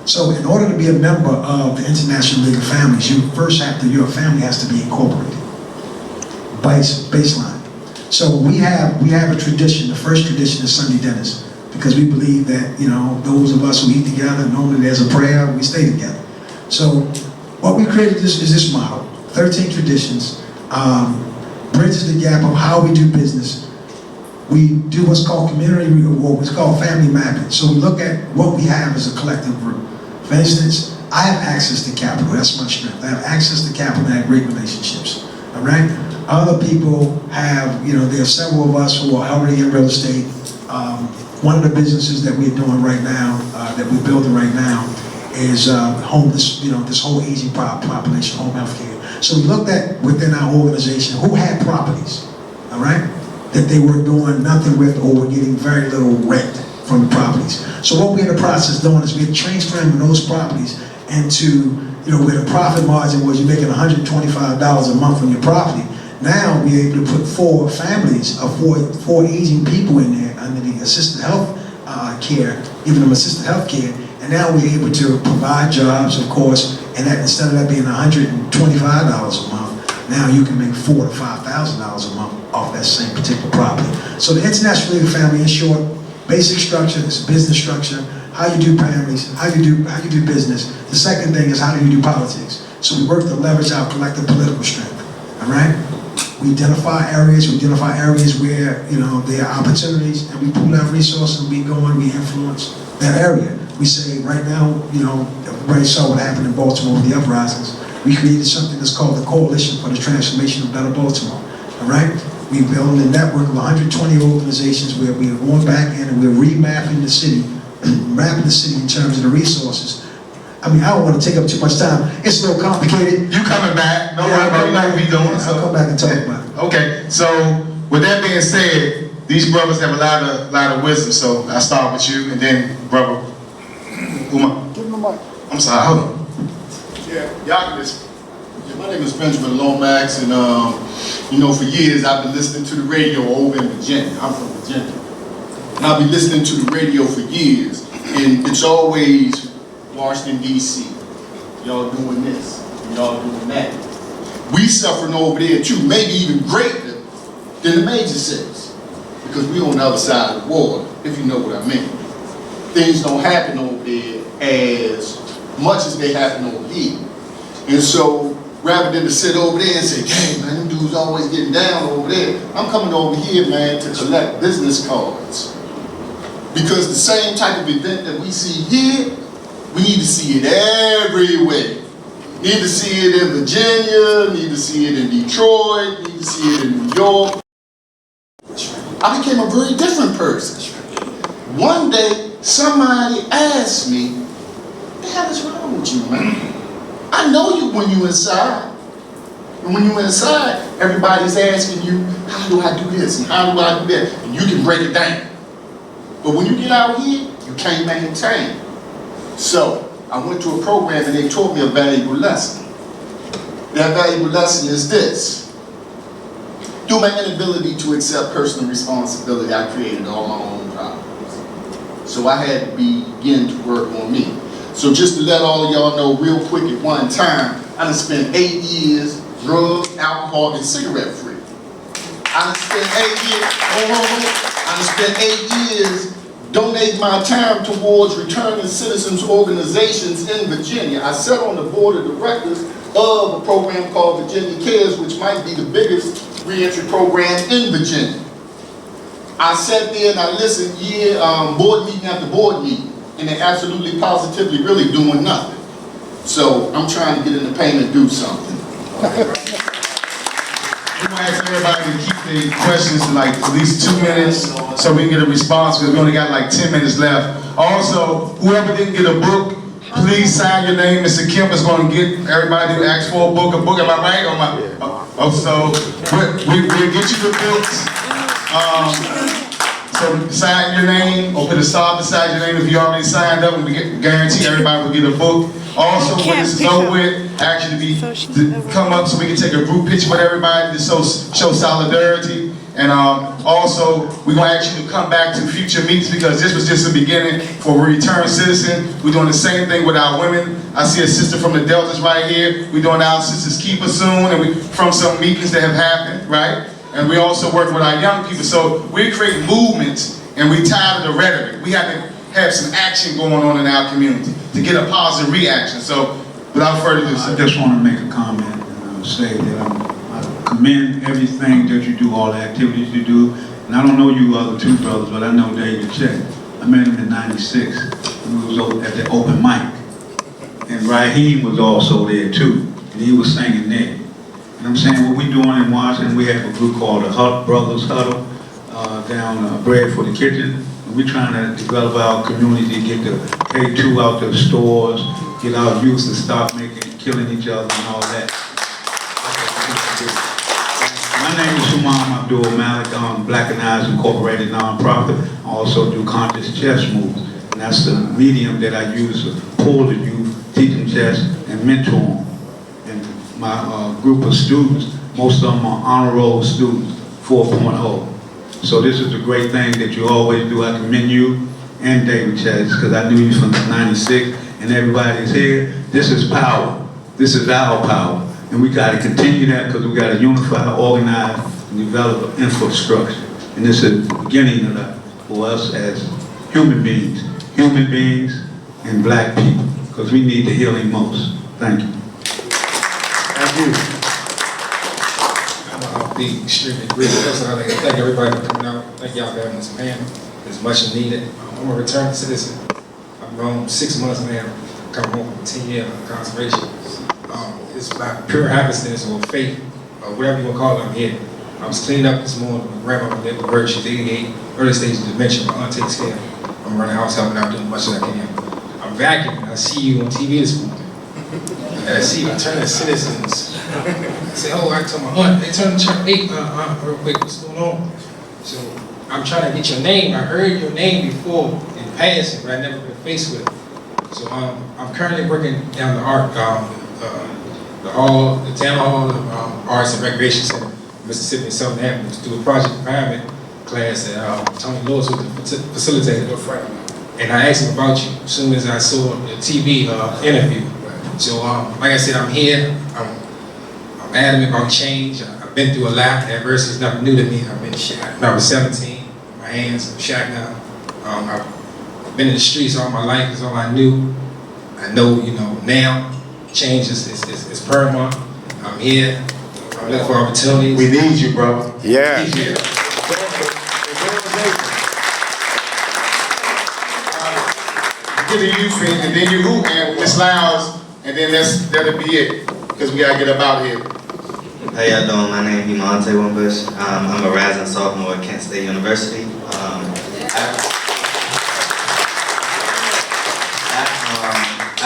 So in order to be a member of the International League of Families, your family has to be incorporated. Baseline. So we have a tradition. The first tradition is Sunday dinners, because we believe that, you know, those of us who eat together, normally there's a prayer, we stay together. So what we created is this model, 13 traditions, bridges the gap of how we do business. We do what's called community, or what's called family mapping. So we look at what we have as a collective group. For instance, I have access to capital, that's my strength. I have access to capital and I have great relationships, all right? Other people have, you know, there are several of us who are already in real estate. One of the businesses that we're doing right now, that we're building right now, is this whole aging population, home health care. So we looked at within our organization who had properties, all right, that they were doing nothing with or were getting very little rent from the properties. So what we're in the process doing is we're transferring those properties into, you know, where the profit margin was you're making $125 a month on your property. Now we're able to put 4 families of four aging people in there under the assisted health care, giving them assisted health care, and now we're able to provide jobs, of course, and that instead of that being $125 a month, now you can make $4,000 to $5,000 a month off that same particular property. So the International League of Family, in short, basic structure is business structure, how you do families, how you do business. The second thing is how do you do politics. So we work to leverage our collective political strength, all right? We identify areas where, you know, there are opportunities, and we pool our resources, we go and we influence that area. We say right now, you know, everybody saw what happened in Baltimore with the uprisings. We created something that's called the Coalition for the Transformation of Better Baltimore, all right? We built a network of 120 organizations where we are going back in and we're remapping the city, mapping the city in terms of the resources. I mean, I don't want to take up too much time. It's a little complicated. You coming back? No worry about what we doing. I'll come back and talk about it. Okay, so with that being said, these brothers have a lot of wisdom. So I start with you, and then brother Uma. Give him the mic. I'm sorry. Hold on. Yeah, y'all can just. Yeah, my name is Benjamin Lomax, and you know, for years I've been listening to the radio over in Virginia. I'm from Virginia, and I've been listening to the radio for years, and it's always Washington, D.C. Y'all doing this, and y'all doing that. We suffering over there too, maybe even greater than the major cities, because we on the other side of the water, if you know what I mean. Things don't happen over there as much as they happen over here. And so, rather than to sit over there and say, hey man, them dudes always getting down over there, I'm coming over here, man, to collect business cards. Because the same type of event that we see here, we need to see it everywhere. Need to see it in Virginia, need to see it in Detroit, need to see it in New York. I became a very different person. One day, somebody asked me, what the hell is wrong with you, man? I know you when you inside. And when you inside, everybody's asking you, how do I do this and how do I do that? And you can break it down. But when you get out here, you can't maintain. So, I went to a program and they taught me a valuable lesson. That valuable lesson is this. Through my inability to accept personal responsibility, I created all my own problems. So I had to begin to work on me. So just to let all of y'all know real quick at one time, I done spent 8 years drug, alcohol, and cigarette free. I done spent 8 years donate my time towards returning citizens organizations in Virginia. I sat on the board of directors of a program called Virginia Cares, which might be the biggest reentry program in Virginia. I sat there and I listened board meeting after board meeting, and they're absolutely positively really doing nothing. So I'm trying to get in the paint and do something. We're going to ask everybody to keep the questions to like at least 2 minutes so we can get a response, because we only got like 10 minutes left. Also, whoever didn't get a book, please sign your name. Mr. Kemp is going to get everybody who asked for a book. Am I right? So we'll get you the books. So sign your name or put a star beside your name if you already signed up, and we guarantee everybody will get a book. Also, when this is over with, I ask you to come up so we can take a group picture with everybody to show solidarity. And also, we're gonna ask you to come back to future meetings because this was just the beginning for a return citizen. We're doing the same thing with our women. I see a sister from the Deltas right here. We're doing our Sisters Keeper soon, and we from some meetings that have happened, right? And we also work with our young people. So we create movements, and we tired of the rhetoric. We have to have some action going on in our community to get a positive reaction. So without further ado, I just want to make a comment and say that I commend everything that you do, all the activities you do. And I don't know you other two brothers, but I know David Chet. I met him in '96. We was at the open mic. And Raheem was also there too. And he was singing there. And I'm saying what we doing in Washington, we have a group called the Brothers Huddle down Bread for the Kitchen. And we're trying to develop our community, get the K2 out to the stores, get our youth to stop killing each other and all that. My name is Humam Abdul Malik. I'm Black and Eyes Incorporated nonprofit. I also do conscious chess moves. And that's the medium that I use to pull the youth, teach them chess, and mentor them. And my group of students, most of them are honor roll students, 4.0. So this is a great thing that you always do. I commend you and David Chess, because I knew you from '96, and everybody's here. This is power. This is our power. And we got to continue that because we got to unify, organize, and develop an infrastructure. And this is the beginning of that for us as human beings and black people, because we need the healing most. Thank you. Thank you. I'll be extremely brief. First, I'd like to thank everybody for coming out. Thank y'all for having this panel. It's much needed. I'm a returned citizen. I've gone 6 months now. Come home from 10 years of incarceration. It's by pure happenstance or fate, or whatever you want to call it. I'm here. I was cleaning up this morning. My grandma lived with her. She's 88, early stages of dementia. My aunt takes care of her. I'm running the house, helping out, doing much as I can. I'm vacuuming. I see you on TV this morning. And I see returning citizens. I say, oh, I told my aunt, they turned to church 8, real quick, what's going on? So I'm trying to get your name. I heard your name before in passing, but I never been faced with it. So I'm currently working down the town hall of Arts and Recreation Center, Mississippi and Southern Avenue, to do a project empowerment class that Tony Lewis was the facilitator. And I asked him about you as soon as I saw the TV interview. So like I said, I'm here. I'm adamant about change. I've been through a lot. Adversity is nothing new to me. I've been shot when I was 17. My hands are shot now. I've been in the streets all my life. It's all I knew. I know, now change is paramount. I'm here. I'm looking for opportunities. We need you, bro. Yeah. Get the youth in, and then you hoop, and Miss Lyles, and then that'll be it, because we gotta get up out here. How y'all doing? My name is Moten. I'm a rising sophomore at Kent State University.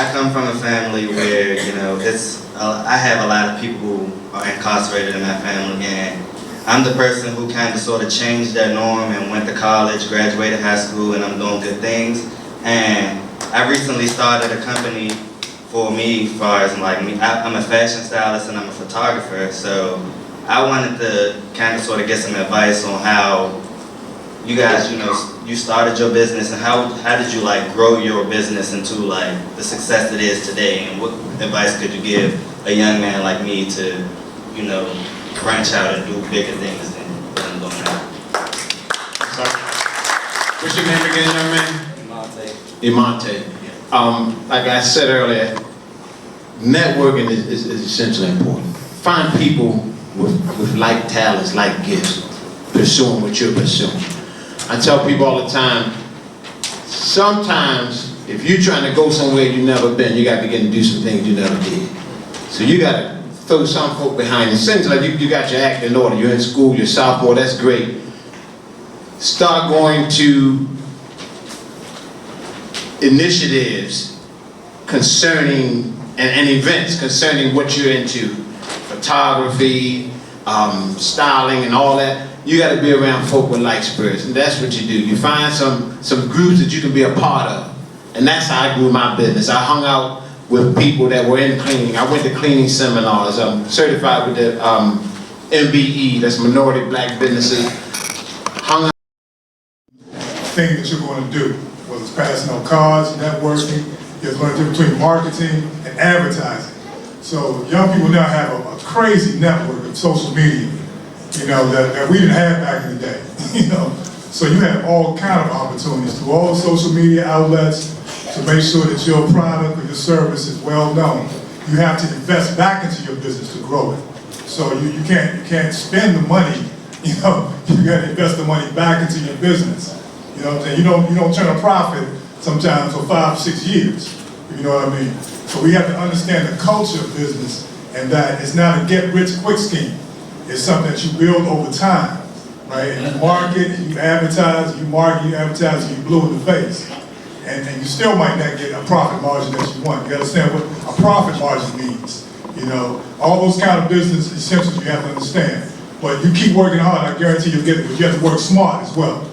I come from a family where, I have a lot of people who are incarcerated in my family, and I'm the person who kind of sort of changed that norm and went to college, graduated high school, and I'm doing good things. And I recently started a company for me, as far as I'm a fashion stylist and I'm a photographer, so I wanted to kind of sort of get some advice on how you guys, you started your business, and how did you grow your business into the success it is today, and what advice could you give a young man like me to, branch out and do bigger things than I'm doing now? What's your name again, young man? Imonte. Like I said earlier, networking is essentially important. Find people with like talents, like gifts, pursuing what you're pursuing. I tell people all the time, sometimes if you're trying to go somewhere you've never been, you got to begin to do some things you never did. So you got to throw some folk behind the scenes. Like you got your act in order, you're in school, you're sophomore, that's great. Start going to initiatives concerning, and events concerning what you're into. Photography, styling and all that. You got to be around folk with like spirits, and that's what you do. You find some groups that you can be a part of, and that's how I grew my business. I hung out with people that were in cleaning. I went to cleaning seminars. I'm certified with the MBE, that's minority black businesses, hung out. Thing that you're going to do, whether it's passing out cards, networking, you have to learn the difference between marketing and advertising. So young people now have a crazy network of social media, you know, that we didn't have back in the day, you know. So you have all kind of opportunities through all the social media outlets to make sure that your product or your service is well known. You have to invest back into your business to grow it. So you can't spend the money, you know, you got to invest the money back into your business. You know what I'm saying? You don't turn a profit sometimes for 5 or 6 years. You know what I mean? So we have to understand the culture of business, and that it's not a get-rich-quick scheme. It's something that you build over time, right? And you market, and you advertise, and you market, you advertise, and you blue in the face. And you still might not get a profit margin that you want. You understand what a profit margin means. You know, all those kind of business essentials you have to understand. But you keep working hard, I guarantee you'll get it, but you have to work smart as well.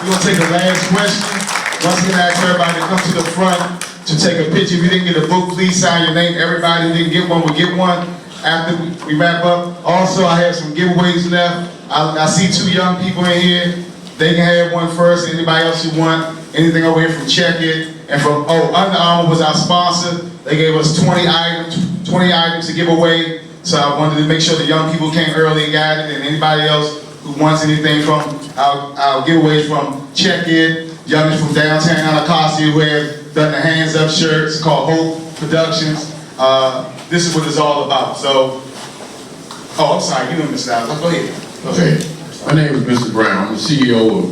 We're gonna take a last question. Once again, I ask everybody to come to the front to take a picture. If you didn't get a book, please sign your name. Everybody who didn't get one will get one after we wrap up. Also, I have some giveaways left. I see 2 young people in here. They can have one first. Anybody else who want anything over here from Check It and from Under Armour was our sponsor. They gave us 20 items to give away. So I wanted to make sure the young people came early and got it, and anybody else who wants anything from our giveaways from Check It, youngest from downtown Acacia who has done the Hands Up shirts called Hope Productions. This is what it's all about. So, I'm sorry, you know Mr. Allen. Go ahead. Okay. My name is Mr. Brown. I'm the CEO of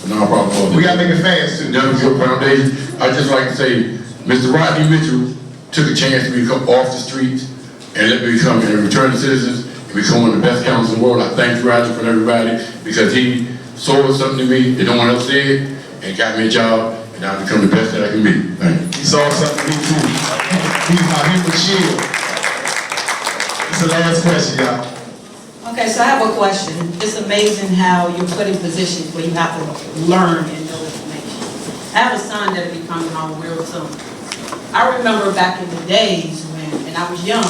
a nonprofit organization. We gotta make it fast too. WGO Foundation. I'd just like to say, Mr. Rodney Mitchell took a chance to become off the streets and let me become a returning citizen and become one of the best councils in the world. I thank you, Rodney, from everybody, because he sold something to me that no one else did and got me a job, and I've become the best that I can be. Thank you. He saw something to me too. He's my human shield. It's the last question, y'all. Okay, so I have a question. It's amazing how you're put in positions where you have to learn and know information. I have a son that'll be coming home real soon. I remember back in the days and I was young,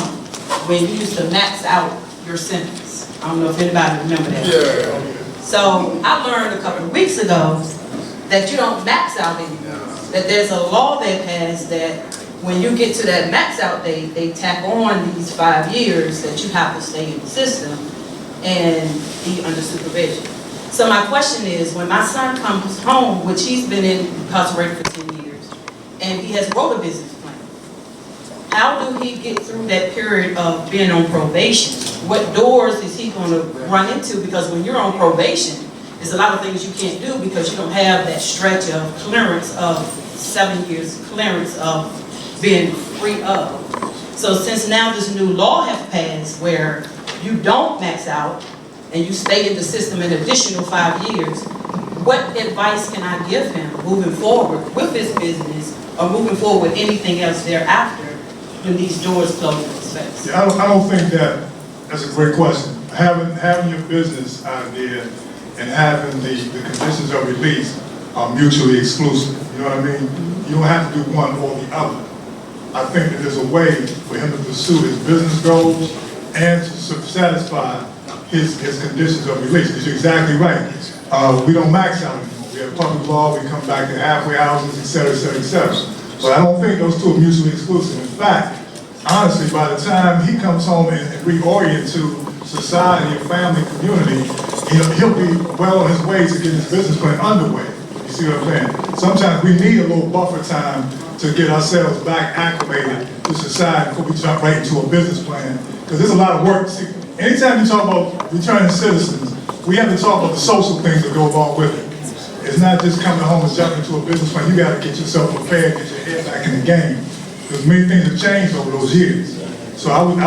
when you used to max out your sentence. I don't know if anybody remember that. Yeah. So I learned a couple of weeks ago that you don't max out anymore. That there's a law that passed that when you get to that max out date, they tack on these 5 years that you have to stay in the system and be under supervision. So my question is, when my son comes home, which he's been incarcerated for 10 years, and he has wrote a business plan, how do he get through that period of being on probation? What doors is he going to run into? Because when you're on probation, there's a lot of things you can't do because you don't have that stretch of clearance of 7 years clearance of being free of. So since now this new law has passed where you don't max out and you stay in the system an additional 5 years, what advice can I give him moving forward with his business or moving forward with anything else thereafter when these doors close in his face? Yeah, I don't think that's a great question. Having your business idea and having the conditions of release are mutually exclusive. You know what I mean? You don't have to do one or the other. I think that there's a way for him to pursue his business goals and to satisfy his conditions of release. Because you're exactly right. We don't max out anymore. We have public law, we come back to halfway houses, et cetera, et cetera, et cetera. But I don't think those two are mutually exclusive. In fact, honestly, by the time he comes home and reorient to society, family, community, he'll be well on his way to get his business plan underway. You see what I'm saying? Sometimes we need a little buffer time to get ourselves back acclimated to society before we jump right into a business plan. Because there's a lot of work. See, anytime you talk about returning citizens, we have to talk about the social things that go along with it. It's not just coming home and jumping into a business plan. You got to get yourself prepared, get your head back in the game. Because many things have changed over those years. So I would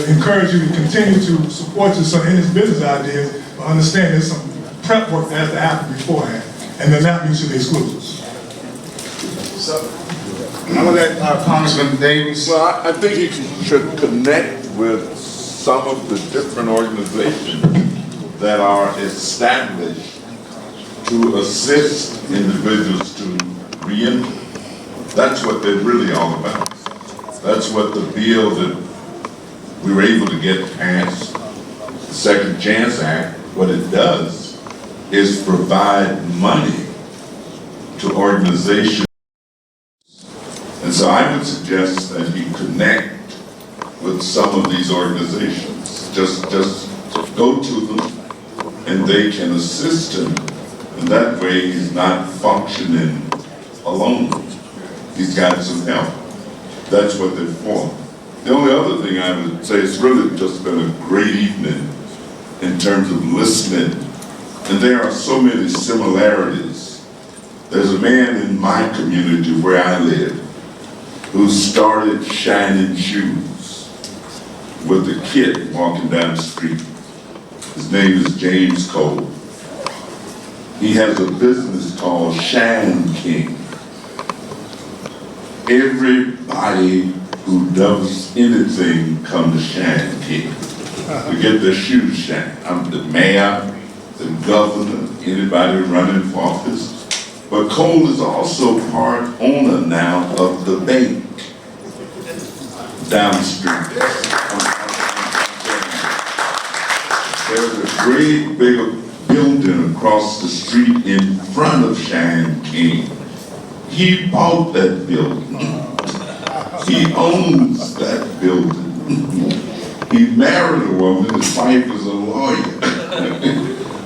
encourage you to continue to support your son in his business ideas, but understand there's some prep work that has to happen beforehand, and they're not mutually exclusive. So, I'm gonna let Congressman Davis. Well, I think you should connect with some of the different organizations that are established to assist individuals to re-enter. That's what they're really all about. That's what the bill that we were able to get past the Second Chance Act. What it does is provide money to organizations. And so I would suggest that he connect with some of these organizations. Just go to them and they can assist him. And that way he's not functioning alone. He's got some help. That's what they're for. The only other thing I would say, it's really just been a great evening in terms of listening. And there are so many similarities. There's a man in my community where I live who started shining shoes with a kid walking down the street. His name is James Cole. He has a business called Shine King. Everybody who does anything come to Shine King to get their shoes shined. I'm the mayor, the governor, anybody running for office. But Cole is also part owner now of the bank down the street. There's a great big building across the street in front of Shine King. He bought that building. He owns that building. He married a woman, his wife is a lawyer.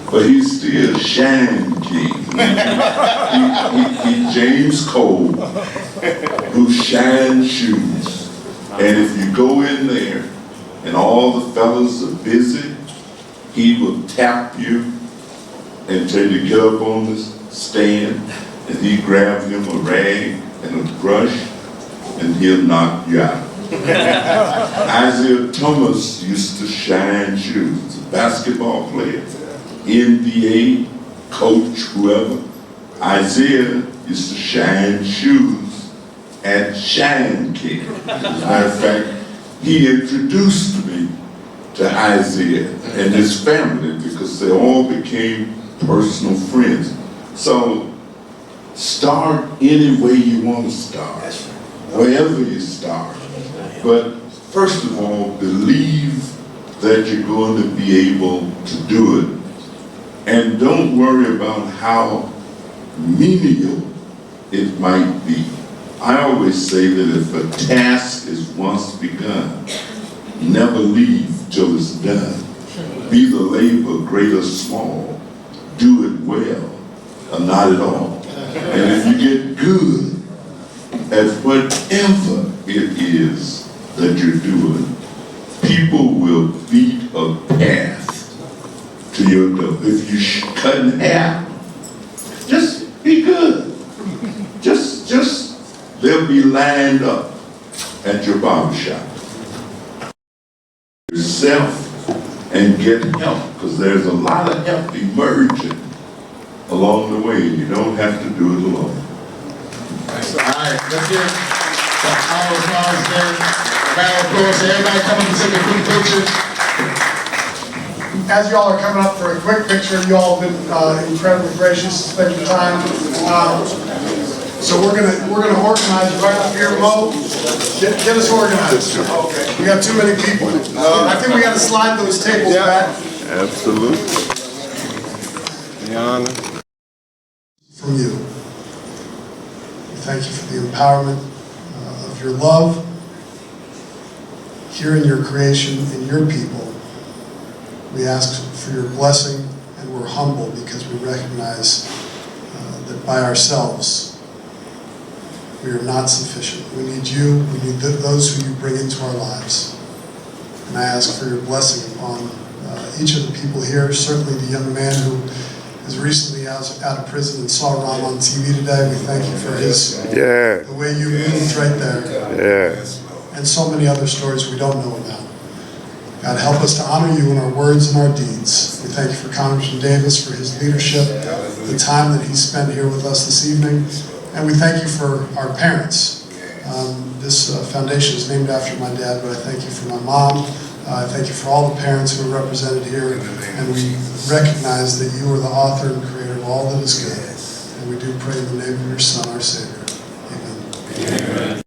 But he's still Shine King. He James Cole, who shines shoes. And if you go in there and all the fellas are busy, he will tap you and tell you to get up on this stand, and he grab him a rag and a brush, and he'll knock you out. Isaiah Thomas used to shine shoes, a basketball player, NBA, coach, whoever. Isaiah used to shine shoes at Shine King. As a matter of fact, he introduced me to Isaiah and his family because they all became personal friends. So start any way you want to start, wherever you start. But first of all, believe that you're going to be able to do it. And don't worry about how menial it might be. I always say that if a task is once begun, never leave till it's done. Be the labor, great or small. Do it well, or not at all. And if you get good at whatever it is that you're doing, people will beat a path to your door. If you're cutting hair, just be good. Just they'll be lined up at your barbershop. Yourself and get help, because there's a lot of help emerging along the way. You don't have to do it alone. All right, let's hear some applause there. Round of applause to everybody coming to take a quick picture. As y'all are coming up for a quick picture, you all have been incredibly gracious to spend your time. So we're gonna organize right up here, Mo. Get us organized. Okay. We got too many people. I think we got to slide those tables back. Absolutely. From you. We thank you for the empowerment of your love here in your creation, in your people. We ask for your blessing, and we're humble because we recognize that by ourselves we are not sufficient. We need you, we need those who you bring into our lives. And I ask for your blessing upon each of the people here, certainly the young man who is recently out of prison and saw Ron on TV today. We thank you for the way you moved right there. And so many other stories we don't know about. God, help us to honor you in our words and our deeds. We thank you for Congressman Davis, for his leadership, the time that he spent here with us this evening. And we thank you for our parents. This foundation is named after my dad, but I thank you for my mom. I thank you for all the parents who are represented here. And we recognize that you are the author and creator of all that is good. And we do pray in the name of your Son, our Savior. Amen.